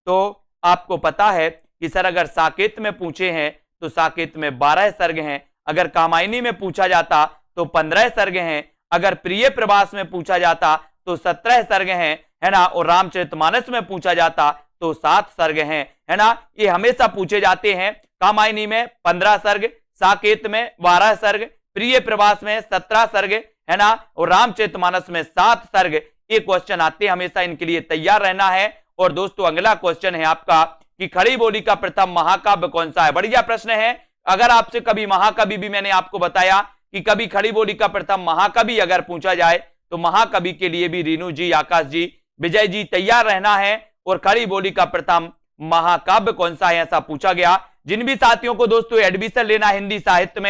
तो आपको पता है कि सर अगर साकेत में पूछे हैं तो साकेत में 12 सर्ग हैं, अगर कामायनी में पूछा जाता तो 15 सर्ग हैं, अगर प्रिय प्रवास में पूछा जाता तो 17 सर्ग हैं, है ना, और रामचरितमानस में पूछा जाता तो 7 सर्ग हैं, है ना। ये हमेशा पूछे जाते हैं। कामायनी में 15 सर्ग, साकेत में 12 सर्ग, प्रिय प्रवास में 17 सर्ग, है ना, और रामचरितमानस में 7 सर्ग। ये क्वेश्चन आते हैं, हमेशा इनके लिए तैयार रहना है। और दोस्तों अगला क्वेश्चन है आपका कि खड़ी बोली का प्रथम महाकाव्य कौन सा है? बढ़िया प्रश्न है। अगर आपसे कभी महाकवि भी मैंने आपको बताया कि कभी खड़ी बोली का प्रथम महाकवि अगर पूछा जाए तो महाकवि के लिए भी रीनू जी, आकाश जी, विजय जी तैयार रहना है। और खड़ी बोली का प्रथम महाकाव्य कौन सा है ऐसा पूछा गया। जिन भी साथियों को दोस्तों एडमिशन लेना हिंदी साहित्य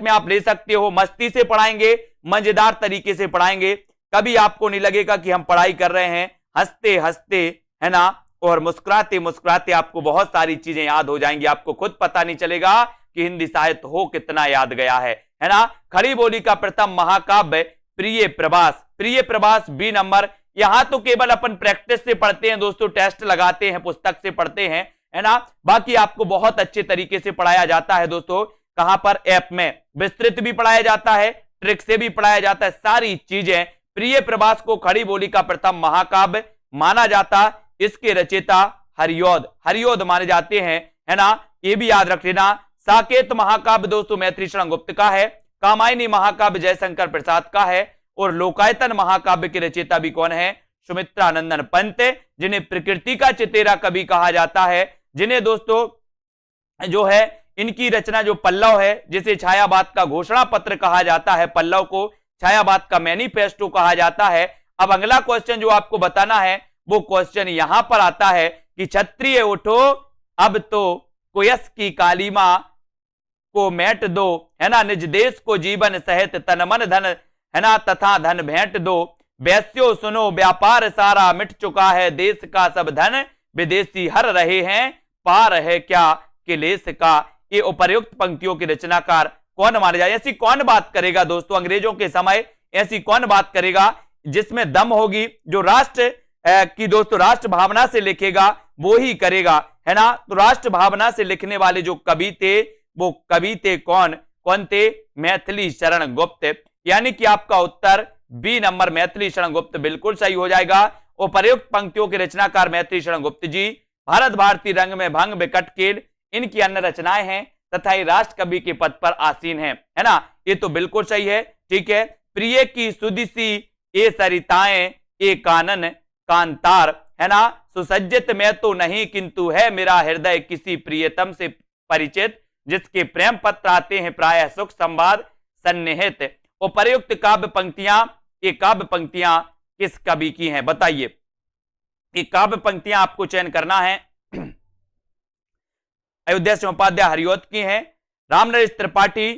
में आप ले सकते हो। मस्ती से पढ़ाएंगे, मजेदार तरीके से पढ़ाएंगे, कभी आपको नहीं लगेगा कि हम पढ़ाई कर रहे हैं। हंसते हंसते, है ना, और मुस्कुराते मुस्कुराते आपको बहुत सारी चीजें याद हो जाएंगी। आपको खुद पता नहीं चलेगा कि हिंदी साहित्य हो कितना याद गया है ना। खड़ी बोली का प्रथम महाकाव्य प्रिय प्रभास। प्रिय प्रभास बी नंबर। यहां तो केवल अपन प्रैक्टिस से पढ़ते हैं दोस्तों, टेस्ट लगाते हैं, पुस्तक से पढ़ते हैं, है ना। बाकी आपको बहुत अच्छे तरीके से पढ़ाया जाता है दोस्तों। कहां पर? ऐप में। विस्तृत भी पढ़ाया जाता है, ट्रिक से भी पढ़ाया जाता है, सारी चीजें। प्रिय प्रभास को खड़ी बोली का प्रथम महाकाव्य माना जाता। इसके रचयिता हरिऔध, हरिऔध माने जाते हैं, है ना। ये भी याद रख लेना। साकेत महाकाव्य दोस्तों मैथिली शरण गुप्त का है। कामायनी महाकाव्य जयशंकर प्रसाद का है। और लोकायतन महाकाव्य के रचयिता भी कौन है? सुमित्रानंदन पंत, जिन्हें प्रकृति का चितेरा कवि कहा जाता है, जिन्हें दोस्तों जो है इनकी रचना जो पल्लव है, जिसे छायावाद का घोषणा पत्र कहा जाता है, पल्लव को छायावाद का मैनिफेस्टो कहा जाता है। अब अगला क्वेश्चन जो आपको बताना है वो क्वेश्चन यहां पर आता है कि क्षत्रिय उठो अब तो कुयस की कालीमा को मैट दो, है ना। निज देश को जीवन सहित तन मन धन, है ना, तथा धन भेंट दो। वैस्यो सुनो व्यापार सारा मिट चुका है, देश का सब धन विदेशी हर रहे हैं, पार है क्या किलेश का। ये उपर्युक्त पंक्तियों के रचनाकार कौन माने जाए? ऐसी कौन बात करेगा दोस्तों अंग्रेजों के समय? ऐसी कौन बात करेगा जिसमें दम होगी? जो राष्ट्र की दोस्तों राष्ट्र भावना से लिखेगा वो ही करेगा, है ना। तो राष्ट्र भावना से लिखने वाले जो कवि थे वो कवि थे कौन? कौन थे? मैथिली शरण गुप्त। यानी कि आपका उत्तर बी नंबर मैथिली शरण गुप्त बिल्कुल सही हो जाएगा। उपर्युक्त पंक्तियों के रचनाकार मैथिली शरण गुप्त जी। भारत भारती रंग में भंग विकट केल इनकी अन्य रचनाएं हैं तथा ये राष्ट्र कवि के पद पर आसीन है ना। ये तो बिल्कुल सही है, ठीक है। प्रिय की सुदिसी ए सरिताएं ए कानन कांतार, है ना। सुसज्जित में तो नहीं किंतु है मेरा हृदय किसी प्रियतम से परिचित, जिसके प्रेम पत्र आते हैं प्रायः सुख संवाद सन्निहित। उपर्युक्त काव्य पंक्तियां, ये काव्य पंक्तियां किस कवि की हैं बताइए? ये काव्य पंक्तियां आपको चयन करना है। अयोध्या से उपाध्याय हरिऔध की हैं, रामनरेश त्रिपाठी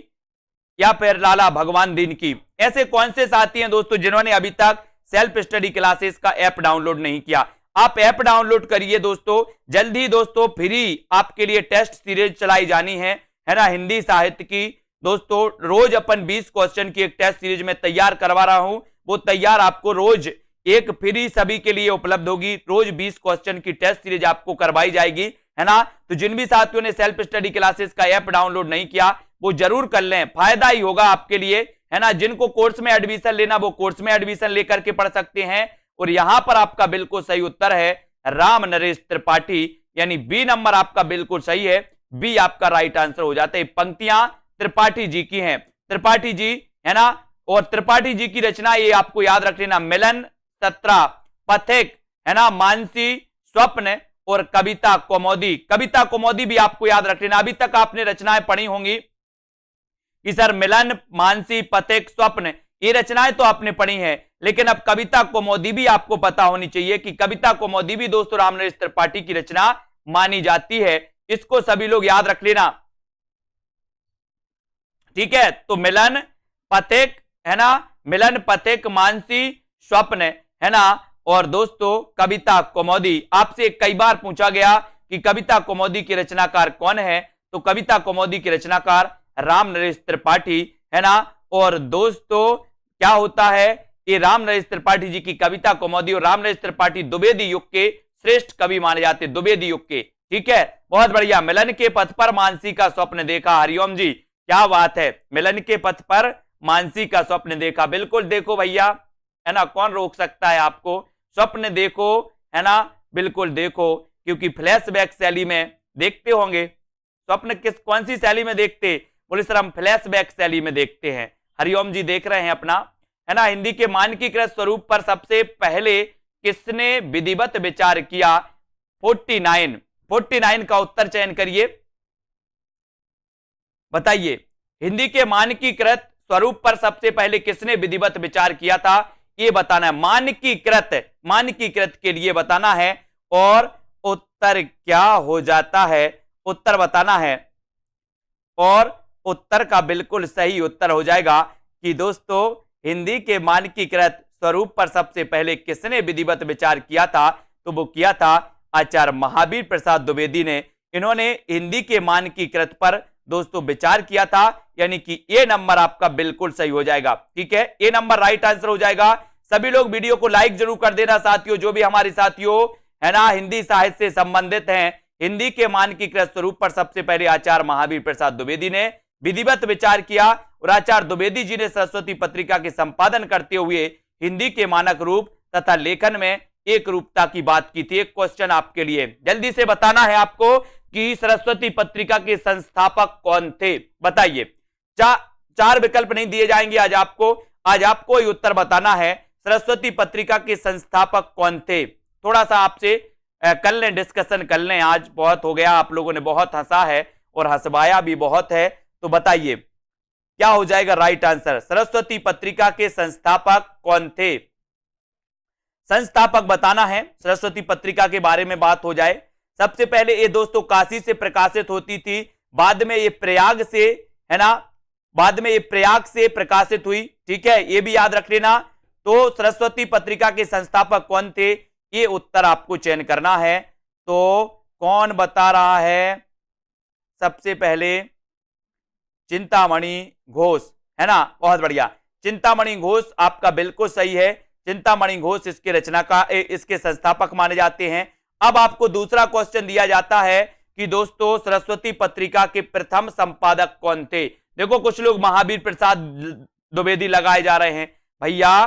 या फिर लाला भगवान दीन की। ऐसे कौन से साथी हैं दोस्तों जिन्होंने अभी तक सेल्फ स्टडी क्लासेस का ऐप डाउनलोड नहीं किया? आप ऐप डाउनलोड करिए दोस्तों। जल्दी दोस्तों फ्री आपके लिए टेस्ट सीरीज चलाई जानी है ना। हिंदी साहित्य की दोस्तों रोज अपन 20 क्वेश्चन की एक टेस्ट सीरीज में तैयार करवा रहा हूं। वो तैयार आपको रोज एक फ्री सभी के लिए उपलब्ध होगी। रोज 20 क्वेश्चन की टेस्ट सीरीज आपको करवाई जाएगी, है ना। तो जिन भी साथियों ने सेल्फ स्टडी क्लासेस का ऐप डाउनलोड नहीं किया वो जरूर कर लें, फायदा ही होगा आपके लिए, है ना। जिनको कोर्स में एडमिशन लेना वो कोर्स में एडमिशन लेकर के पढ़ सकते हैं। और यहां पर आपका बिल्कुल सही उत्तर है राम नरेश त्रिपाठी, यानी बी नंबर आपका बिल्कुल सही है। बी आपका राइट आंसर हो जाता है। पंक्तियां त्रिपाठी जी की हैं, त्रिपाठी जी, है ना। और त्रिपाठी जी की रचना ये आपको याद रख लेना, मिलन, सत्रा, पथिक, है ना, मानसी, स्वप्न और कविता कौमुदी। कविता कौमुदी भी आपको याद रख लेना। अभी तक आपने रचनाएं पढ़ी होंगी कि सर मिलन, मानसी, पथिक, स्वप्न, ये रचनाएं तो आपने पढ़ी हैं, लेकिन अब कविता कौमुदी भी आपको पता होनी चाहिए कि कविता कौमुदी भी दोस्तों रामनरेश त्रिपाठी की रचना मानी जाती है। इसको सभी लोग याद रख लेना, ठीक है। तो मिलन, पथिक, है ना, मिलन, पथिक, मानसी, स्वप्न, है ना, और दोस्तों कविता कौमुदी। आपसे कई बार पूछा गया कि कविता कौमुदी के रचनाकार कौन है, तो कविता कौमुदी के रचनाकार राम नरेश त्रिपाठी, है ना। और दोस्तों क्या होता है, ये राम नरेश त्रिपाठी जी की कविता कौमुदी और राम नरेश त्रिपाठी द्विवेदी युग के श्रेष्ठ कवि माने जाते हैं, द्विवेदी युग के, ठीक है। बहुत बढ़िया। मिलन के पथ पर मानसी का स्वप्न देखा, हरिओम जी क्या बात है। मिलन के पथ पर मानसी का स्वप्न देखा, बिल्कुल देखो भैया, है ना, कौन रोक सकता है आपको। स्वप्न देखो, है ना, बिल्कुल देखो, क्योंकि फ्लैशबैक शैली में देखते होंगे। स्वप्न कौन सी शैली में देखते? बोले सर हम फ्लैशबैक शैली में देखते हैं। हरिओम जी देख रहे हैं अपना, है ना। हिंदी के मानकीकृत स्वरूप पर सबसे पहले किसने विधिवत विचार किया? 49 का उत्तर चयन करिए, बताइए। हिंदी के मानकीकृत स्वरूप पर सबसे पहले किसने विधिवत विचार किया था, ये बताना है। मानकीकृत के लिए बताना है और उत्तर क्या हो जाता है, उत्तर बताना है। और उत्तर का बिल्कुल सही उत्तर हो जाएगा कि दोस्तों हिंदी के मानकीकृत स्वरूप पर सबसे पहले किसने विधिवत विचार किया था, तो वो किया था आचार्य महावीर प्रसाद द्विवेदी ने। इन्होंने हिंदी के मानकीकृत पर दोस्तों विचार किया था, यानी कि ए नंबर आपका बिल्कुल सही हो जाएगा। ठीक है, ए नंबर राइट आंसर हो जाएगा। सभी लोग वीडियो को लाइक जरूर कर देना साथियों, जो भी हमारे साथियों है ना हिंदी साहित्य से संबंधित हैं। हिंदी के मानकीकृत स्वरूप पर सबसे पहले आचार्य महावीर प्रसाद द्विवेदी ने विधिवत विचार किया और आचार्य द्विवेदी जी ने सरस्वती पत्रिका के संपादन करते हुए हिंदी के मानक रूप तथा लेखन में एक रूपता की बात की थी। एक क्वेश्चन आपके लिए जल्दी से बताना है आपको कि सरस्वती पत्रिका के संस्थापक कौन थे, बताइए। चार विकल्प नहीं दिए जाएंगे आज आपको ही उत्तर बताना है। सरस्वती पत्रिका के संस्थापक कौन थे? थोड़ा सा आपसे कर लें, डिस्कशन कर लें, आज बहुत हो गया, आप लोगों ने बहुत हंसा है और हंसवाया भी बहुत है, तो बताइए क्या हो जाएगा राइट आंसर। सरस्वती पत्रिका के संस्थापक कौन थे? संस्थापक बताना है। सरस्वती पत्रिका के बारे में बात हो जाए, सबसे पहले ये दोस्तों काशी से प्रकाशित होती थी, बाद में ये प्रयाग से, है ना, बाद में ये प्रयाग से प्रकाशित हुई। ठीक है, ये भी याद रख लेना। तो सरस्वती पत्रिका के संस्थापक कौन थे, ये उत्तर आपको चयन करना है। तो कौन बता रहा है? सबसे पहले चिंतामणि घोष, है ना, बहुत बढ़िया, चिंतामणि घोष आपका बिल्कुल सही है। चिंतामणि घोष इसके इसके संस्थापक माने जाते हैं। अब आपको दूसरा क्वेश्चन दिया जाता है कि दोस्तों सरस्वती पत्रिका के प्रथम संपादक कौन थे? देखो कुछ लोग महावीर प्रसाद द्विवेदी लगाए जा रहे हैं। भैया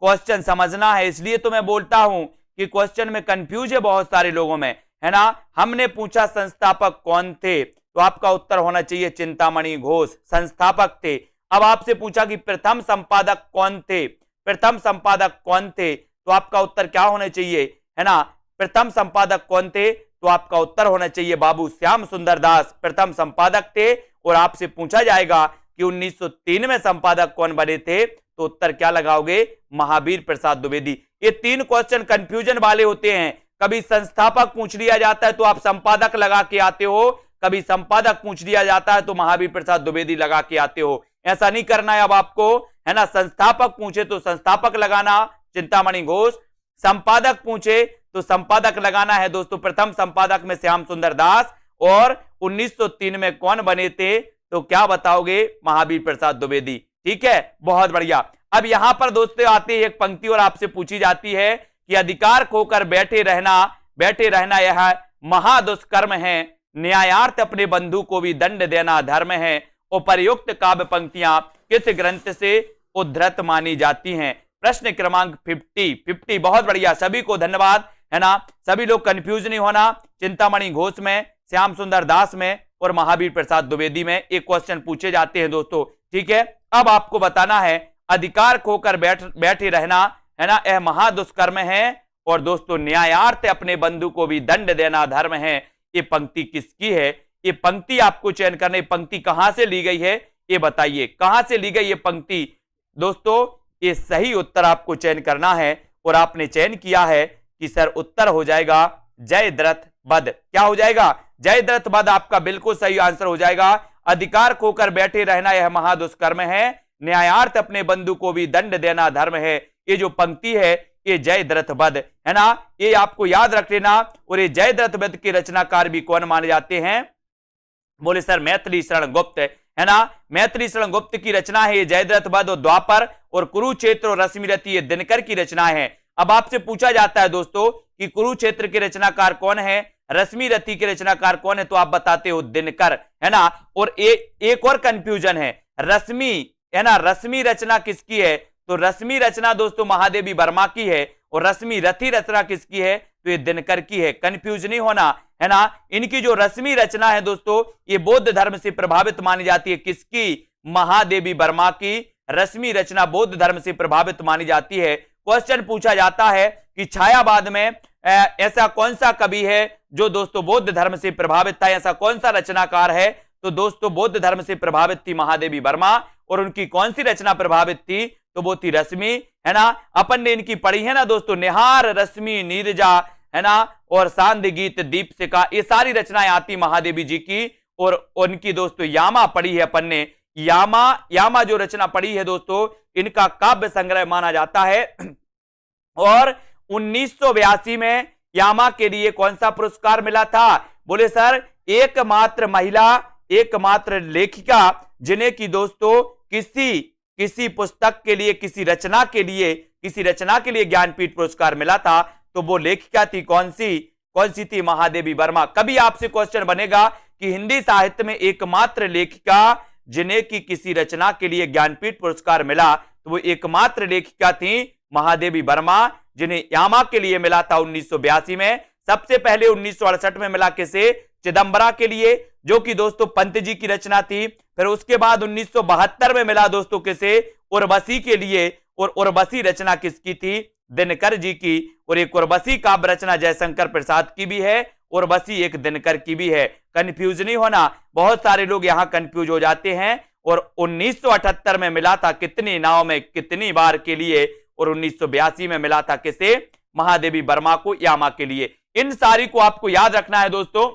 क्वेश्चन समझना है, इसलिए तो मैं बोलता हूं कि क्वेश्चन में कंफ्यूज है बहुत सारे लोगों में, है ना। हमने पूछा संस्थापक कौन थे, तो आपका उत्तर होना चाहिए चिंतामणि घोष संस्थापक थे। अब आपसे पूछा कि प्रथम संपादक कौन थे, प्रथम संपादक कौन थे, तो आपका उत्तर क्या होना चाहिए, है ना। प्रथम संपादक कौन थे, तो आपका उत्तर होना चाहिए बाबू श्याम सुंदर दास प्रथम संपादक थे। और आपसे पूछा जाएगा कि 1903 में संपादक कौन बने थे, तो उत्तर क्या लगाओगे? महावीर प्रसाद द्विवेदी। ये तीन क्वेश्चन कंफ्यूजन वाले होते हैं, कभी संस्थापक पूछ लिया जाता है तो आप संपादक लगा के आते हो, कभी संपादक पूछ लिया जाता है तो महावीर प्रसाद द्विवेदी लगा के आते हो। ऐसा नहीं करना है अब आपको, है ना। संस्थापक पूछे तो संस्थापक लगाना चिंतामणि घोष, संपादक पूछे तो संपादक लगाना है दोस्तों प्रथम संपादक में श्याम सुंदर दास, और 1903 में कौन बने थे, तो क्या बताओगे? महावीर प्रसाद द्विवेदी। ठीक है, बहुत बढ़िया। अब यहां पर दोस्तों आती है एक पंक्ति और आपसे पूछी जाती है कि अधिकार खोकर बैठे रहना यह महादुष्कर्म है, न्यायार्थ अपने बंधु को भी दंड देना धर्म है। उपर्युक्त काव्य पंक्तियां किस ग्रंथ से उद्धृत मानी जाती हैं? प्रश्न क्रमांक 50। बहुत बढ़िया, सभी को धन्यवाद, है ना। सभी लोग कंफ्यूज नहीं होना, चिंतामणि घोष में, श्याम सुंदर दास में और महावीर प्रसाद द्विवेदी में एक क्वेश्चन पूछे जाते हैं दोस्तों। ठीक है, अब आपको बताना है अधिकार खोकर बैठे रहना, है ना, यह महादुष्कर्म है, और दोस्तों न्यायार्थ अपने बंधु को भी दंड देना धर्म है। ये पंक्ति किसकी है? ये पंक्ति आपको चयन करने, पंक्ति कहां से ली गई है ये बताइए, कहां से ली गई ये पंक्ति? दोस्तों ये सही उत्तर आपको चयन करना है, और आपने चयन किया है कि सर उत्तर हो जाएगा जयद्रथ वध। क्या हो जाएगा? जयद्रथ वध आपका बिल्कुल सही आंसर हो जाएगा। अधिकार खोकर बैठे रहना यह महादुष्कर्म है, न्यायार्थ अपने बंधु को भी दंड देना धर्म है। ये जो पंक्ति है ये जयद्रथ वध, है ना, ये आपको याद रख लेना। और ये जयद्रथ वध के रचनाकार भी कौन माने जाते हैं? बोले सर मैथिली शरण गुप्त, है ना। मैथिली शरण गुप्त की रचना है ये जयद्रथ वध, और द्वापर और कुरुक्षेत्र और रश्मिरथी ये दिनकर की रचना है। अब आपसे पूछा जाता है दोस्तों कि कुरुक्षेत्र के रचनाकार कौन है, रश्मिरथी के रचनाकार कौन है, तो आप बताते हो दिनकर, है ना। और एक और कंफ्यूजन है, रश्मि, है ना, रश्मि रचना किसकी है? तो रश्मि रचना दोस्तों महादेवी वर्मा की है, और रश्मि रथी रचना किसकी है? तो ये दिनकर की है। कंफ्यूज नहीं होना, है ना। इनकी जो रश्मि रचना है दोस्तों ये बौद्ध धर्म से प्रभावित मानी जाती है। किसकी? महादेवी वर्मा की रश्मि रचना बौद्ध धर्म से प्रभावित मानी जाती है। क्वेश्चन पूछा जाता है कि छायावाद में ऐसा कौन सा कवि है जो दोस्तों बौद्ध धर्म से प्रभावित था, ऐसा कौन सा रचनाकार है? तो दोस्तों बौद्ध धर्म से प्रभावित थी महादेवी वर्मा, और उनकी कौन सी रचना प्रभावित थी? तो वो थी रश्मि, है ना। अपन ने इनकी पढ़ी है ना दोस्तों, निहार रश्मि नीरजा, है ना, और सांध्य गीत दीपशिखा, ये सारी रचनाएं आती महादेवी जी की। और उनकी दोस्तों यामा पढ़ी है अपन ने, यामा जो रचना पढ़ी है दोस्तों इनका काव्य संग्रह माना जाता है। और 1982 में यामा के लिए कौन सा पुरस्कार मिला था? बोले सर एकमात्र महिला एकमात्र लेखिका जिन्हें कि दोस्तों किसी पुस्तक के लिए, किसी रचना के लिए ज्ञानपीठ पुरस्कार मिला था, तो वो लेखिका थी कौन सी थी? महादेवी वर्मा। कभी आपसे क्वेश्चन बनेगा कि हिंदी साहित्य में एकमात्र लेखिका जिन्हें कि किसी रचना के लिए ज्ञानपीठ पुरस्कार मिला, तो वो एकमात्र लेखिका थी महादेवी वर्मा, जिन्हें यामा के लिए मिला था 1982 में। सबसे पहले 1968 में मिला किसे? चिदंबरा के लिए, जो कि दोस्तों पंत जी की रचना थी। फिर उसके बाद 1972 में मिला दोस्तों किसे? उर्वशी के लिए। और उर्वशी रचना किसकी थी? दिनकर जी की। और एक उर्वशी काव्य रचना जयशंकर प्रसाद की भी है, उर्वशी एक दिनकर की भी है। कंफ्यूज नहीं होना, बहुत सारे लोग यहां कंफ्यूज हो जाते हैं। और 1978 में मिला था कितनी नाव में कितनी बार के लिए, और 1982 में मिला था किसे? महादेवी वर्मा को, यामा के लिए। इन सारी को आपको याद रखना है दोस्तों,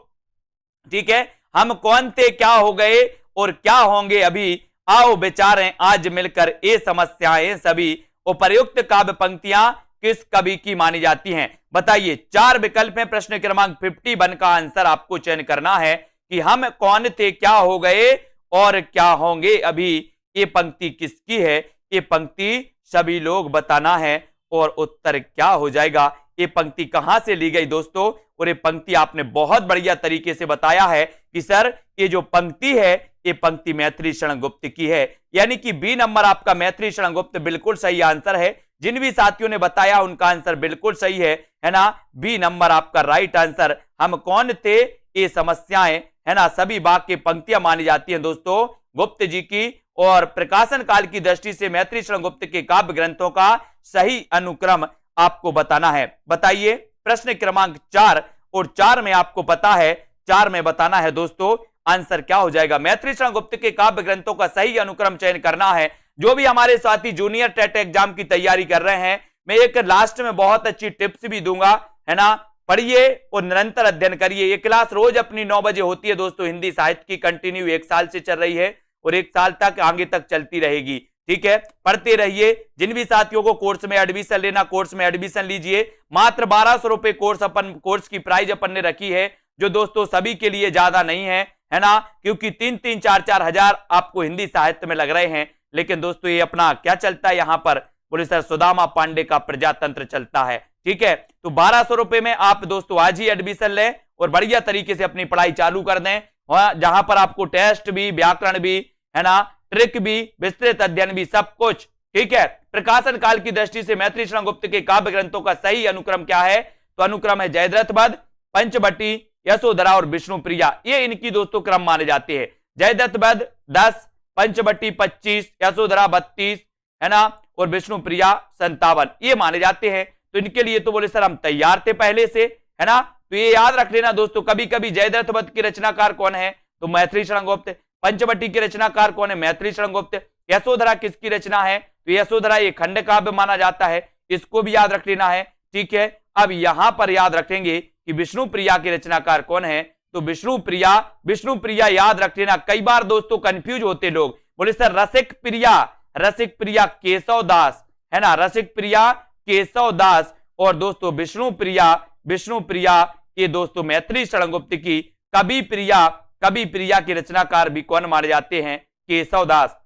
ठीक है। हम कौन थे, क्या हो गए और क्या होंगे अभी, आओ विचारें आज मिलकर ये समस्याएं सभी। उपर्युक्त काव्य पंक्तियां किस कवि की मानी जाती हैं? बताइए। 4 विकल्प हैं। प्रश्न क्रमांक 51 का आंसर आपको चयन करना है कि हम कौन थे, क्या हो गए और क्या होंगे अभी। ये पंक्ति किसकी है? ये पंक्ति सभी लोग बताना है और उत्तर क्या हो जाएगा। ये पंक्ति कहां से ली गई दोस्तों? और ये पंक्ति आपने बहुत बढ़िया तरीके से बताया है कि सर ये जो पंक्ति है, ये पंक्ति मैथिली शरण गुप्त की है। यानी कि बी नंबर आपका मैथिली शरण गुप्त बिल्कुल सही आंसर है। जिन भी साथियों ने बताया उनका आंसर बिल्कुल सही है ना। बी नंबर आपका राइट आंसर। हम कौन थे, ये समस्याएं, है ना, सभी बाग की पंक्तियां मानी जाती हैं दोस्तों गुप्त जी की। और प्रकाशन काल की दृष्टि से मैथिली शरण गुप्त के काव्य ग्रंथों का सही अनुक्रम आपको बताना है। बताइए। प्रश्न क्रमांक 4, और 4 में आपको पता है, 4 में बताना है दोस्तों आंसर क्या हो जाएगा। मैथिली शरण गुप्त के काव्य ग्रंथों का सही अनुक्रम चयन करना है। जो भी हमारे साथी जूनियर टेट एग्जाम की तैयारी कर रहे हैं, मैं एक लास्ट में बहुत अच्छी टिप्स भी दूंगा, है ना। पढ़िए और निरंतर अध्ययन करिए। ये क्लास रोज अपनी 9 बजे होती है दोस्तों, हिंदी साहित्य की, कंटिन्यू 1 साल से चल रही है और 1 साल तक आगे तक चलती रहेगी, ठीक है। पढ़ते रहिए। जिन भी साथियों को कोर्स में एडमिशन लेना, कोर्स में एडमिशन लीजिए। मात्र 1200 रुपए कोर्स की प्राइस अपन ने रखी है, जो दोस्तों सभी के लिए ज्यादा नहीं है ना, क्योंकि 3-3, 4-4 हजार आपको हिंदी साहित्य में लग रहे हैं। लेकिन दोस्तों ये अपना क्या चलता है यहाँ पर, बोले सर सुदामा पांडे का प्रजातंत्र चलता है, ठीक है। तो 1200 रुपए में आप दोस्तों आज ही एडमिशन लें और बढ़िया तरीके से अपनी पढ़ाई चालू कर दें, जहां पर आपको टेस्ट भी, व्याकरण भी, है ना, ट्रिक भी, विस्तृत अध्ययन भी, सब कुछ, ठीक है। प्रकाशन काल की दृष्टि से मैथिली शरण गुप्त के काव्य ग्रंथों का सही अनुक्रम क्या है? तो अनुक्रम है जयद्रथ वध, पंचवटी, यशोधरा और विष्णुप्रिया। ये इनकी दोस्तों क्रम माने जाते हैं। जयद्रथ वध 10, पंचवटी 25, यशोधरा 32, है ना, और विष्णुप्रिया 57, ये माने जाते हैं। तो इनके लिए तो बोले सर हम तैयार थे पहले से, है ना। तो ये याद रख लेना दोस्तों। कभी कभी जयद्रथ वध की रचनाकार कौन है? तो मैथिली शरण गुप्त। पंचवटी की रचनाकार कौन है? मैथिली शरण गुप्त। यशोधरा किसकी रचना है? तो यशोधरा ये खंड काव्य माना जाता है, इसको भी याद रख लेना है, ठीक है। अब यहां पर याद रखेंगे कि विष्णुप्रिया की रचनाकार कौन है? तो विष्णुप्रिया याद रख लेना। कई बार दोस्तों कंफ्यूज होते लोग, बोले सर रसिक प्रिया केशव दास, है ना, रसिक प्रिया केशव दास। और दोस्तों विष्णुप्रिया ये दोस्तों मैथिली शरण गुप्त की कवि प्रिया की रचनाकार भी कौन माने जाते हैं? केशव दास,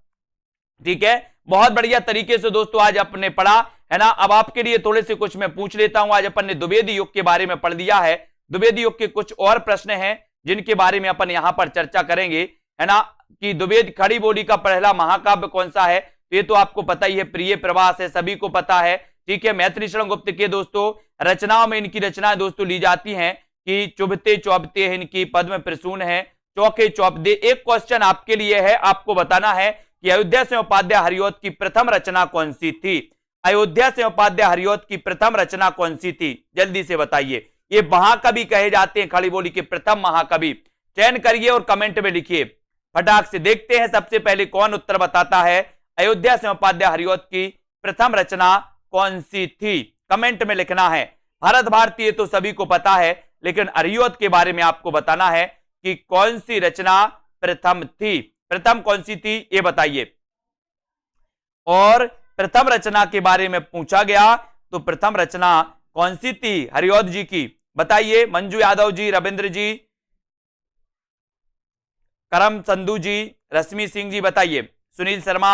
ठीक है। बहुत बढ़िया तरीके से दोस्तों आज अपने पढ़ा, है ना। अब आपके लिए थोड़े से कुछ मैं पूछ लेता हूं। आज अपन ने द्विवेदी युग के बारे में पढ़ दिया है। द्विवेदी युग के कुछ और प्रश्न हैं जिनके बारे में अपन यहां पर चर्चा करेंगे, है ना, कि द्विवेद खड़ी बोली का पहला महाकाव्य कौन सा है? तो ये तो आपको पता ही है, प्रिय प्रवास है, सभी को पता है, ठीक है। मैथिली शरण गुप्त के दोस्तों रचनाओं में इनकी रचनाएं दोस्तों ली जाती हैं कि चुभते चौबते हैं इनकी, पद्म प्रसून है, चौके चौपदे। एक क्वेश्चन आपके लिए है, आपको बताना है कि अयोध्या से उपाध्याय हरिऔध की प्रथम रचना कौन सी थी? अयोध्या से उपाध्याय हरिऔध की प्रथम रचना कौन सी थी? जल्दी से बताइए। ये महाकवि कहे जाते हैं, खड़ी बोली के प्रथम महाकवि। चयन करिए और कमेंट में लिखिए फटाक से। देखते हैं सबसे पहले कौन उत्तर बताता है। अयोध्या से उपाध्याय हरिऔध की प्रथम रचना कौन सी थी? कमेंट में लिखना है। भारत भारती तो सभी को पता है, लेकिन हरिऔध के बारे में आपको बताना है कि कौन सी रचना प्रथम थी। प्रथम कौन सी थी ये बताइए। और प्रथम रचना के बारे में पूछा गया तो प्रथम रचना कौन सी थी हरिऔध जी की? बताइए। मंजू यादव जी, रविंद्र जी, करम संधू जी, रश्मि सिंह जी बताइए, सुनील शर्मा,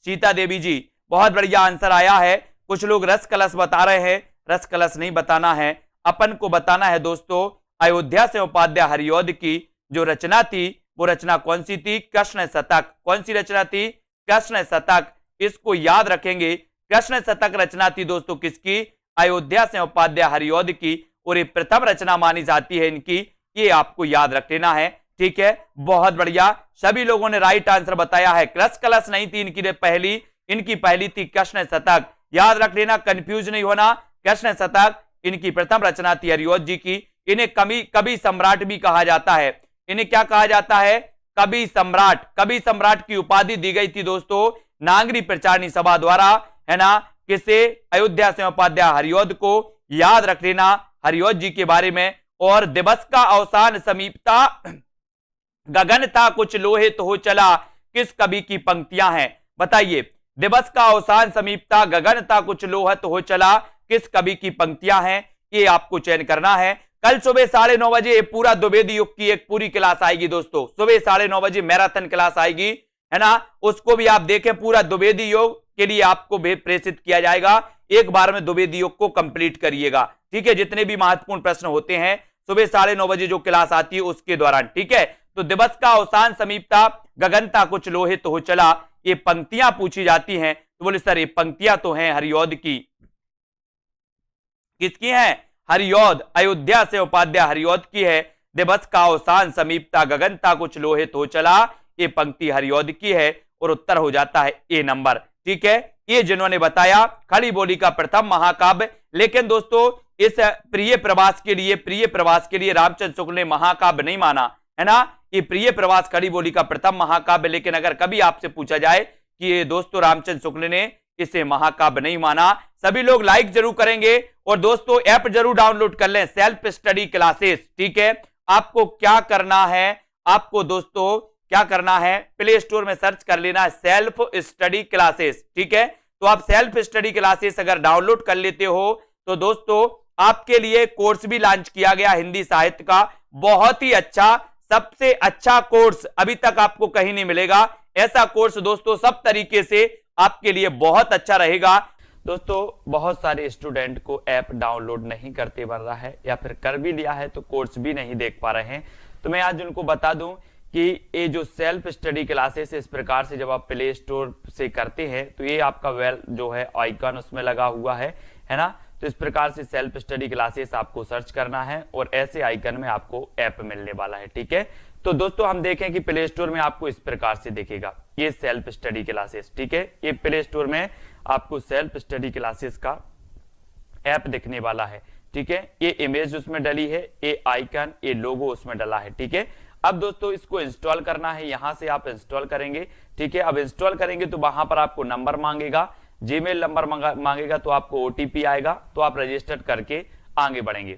सीता देवी जी, बहुत बढ़िया आंसर आया है। कुछ लोग रस कलश बता रहे हैं, रस कलश नहीं बताना है, अपन को बताना है दोस्तों अयोध्या से उपाध्याय हरिऔध की जो रचना थी वो रचना कौन सी थी? कृष्ण शतक। कौन सी रचना थी? कृष्ण शतक। इसको याद रखेंगे, कृष्ण शतक रचना थी दोस्तों किसकी? अयोध्या से उपाध्याय हरिऔध की, और ये प्रथम रचना मानी जाती है इनकी, ये आपको याद रख लेना है। ठीक है, बहुत बढ़िया, सभी लोगों ने राइट आंसर बताया है। रस कलश नहीं थी इनकी पहली, इनकी पहली थी कृष्ण शतक। याद रख लेना, कंफ्यूज नहीं होना, कृष्ण शतक इनकी प्रथम रचना थी हरिऔध जी की। इन्हें कवि सम्राट भी कहा जाता है। इन्हें क्या कहा जाता है? कवि सम्राट। कवि सम्राट की उपाधि दी गई थी दोस्तों नागरी प्रचारणी सभा द्वारा, है ना, किसे? अयोध्या से उपाध्याय हरिऔध को। याद रख लेना हरिऔध जी के बारे में। और दिवस का अवसान समीपता, गगन था कुछ लोहित हो चला, किस कवि की पंक्तियां हैं? बताइए, दिवस का अवसान समीपता, गगन था कुछ लोहित हो चला, किस कवि की पंक्तियां हैं? ये आपको चयन करना है। कल सुबह 9:30 बजे पूरा द्विवेदी युग की एक पूरी क्लास आएगी दोस्तों, सुबह 9:30 बजे मैराथन क्लास आएगी, है ना, उसको भी आप देखें। पूरा द्विवेदी योग के लिए आपको प्रेषित किया जाएगा, एक बार में द्विवेदी योग को कंप्लीट करिएगा। ठीक है, जितने भी महत्वपूर्ण प्रश्न होते हैं सुबह 9:30 बजे जो क्लास आती है उसके दौरान। ठीक है, तो दिवस का अवसान समीपता, गगनता कुछ लोहित हो चला, ये पंक्तियां पूछी जाती हैं। तो बोले सर ये पंक्तियां तो हैं हरिऔध की। किसकी हैं? हरिऔध, अयोध्या से उपाध्याय हरिऔध की है। दिवस का अवसान समीपता, गगनता कुछ लोहित हो चला, ये पंक्ति हरिऔध की है, और उत्तर हो जाता है ए नंबर। ठीक है, ये जिन्होंने बताया खड़ी बोली का प्रथम महाकाव्य। लेकिन दोस्तों इस प्रिय प्रवास के लिए रामचंद्र शुक्ल ने महाकाव्य नहीं माना, है ना, ये प्रिय प्रवास खड़ी बोली का प्रथम महाकाव्य। लेकिन अगर कभी आपसे पूछा जाए कि ये दोस्तों रामचंद्र शुक्ल ने इसे महाकाव्य नहीं माना, सभी लोग लाइक जरूर करेंगे। और दोस्तों ऐप जरूर डाउनलोड कर लें, सेल्फ स्टडी क्लासेस। ठीक है, आपको क्या करना है? आपको दोस्तों क्या करना है? प्ले स्टोर में सर्च कर लेना है सेल्फ स्टडी क्लासेस। ठीक है, तो आप सेल्फ स्टडी क्लासेस अगर डाउनलोड कर लेते हो तो दोस्तों आपके लिए कोर्स भी लॉन्च किया गया हिंदी साहित्य का, बहुत ही अच्छा, सबसे अच्छा कोर्स अभी तक आपको कहीं नहीं मिलेगा। ऐसा कोर्स दोस्तों सब तरीके से आपके लिए बहुत अच्छा रहेगा। दोस्तों बहुत सारे स्टूडेंट को ऐप डाउनलोड नहीं करते बन रहा है, या फिर कर भी लिया है तो कोर्स भी नहीं देख पा रहे हैं। तो मैं आज उनको बता दूं कि ये जो सेल्फ स्टडी क्लासेस इस प्रकार से जब आप प्ले स्टोर से करते हैं तो ये आपका वेल जो है आइकन उसमें लगा हुआ है ना, तो इस प्रकार से सेल्फ स्टडी क्लासेस आपको सर्च करना है और ऐसे आइकन में आपको ऐप मिलने वाला है। ठीक है, तो दोस्तों हम देखें कि प्ले स्टोर में आपको इस प्रकार से दिखेगा ये सेल्फ स्टडी क्लासेस। ठीक है, ये प्ले स्टोर में आपको सेल्फ स्टडी क्लासेस का ऐप दिखने वाला है। ठीक है, ये इमेज उसमें डली है, ये आइकन, ये लोगो उसमें डला है। ठीक है, अब दोस्तों इसको इंस्टॉल करना है, यहां से आप इंस्टॉल करेंगे। ठीक है, अब इंस्टॉल करेंगे तो वहां पर आपको नंबर मांगेगा, जीमेल नंबर मांगेगा, तो आपको ओटीपी आएगा, तो आप रजिस्टर करके आगे बढ़ेंगे।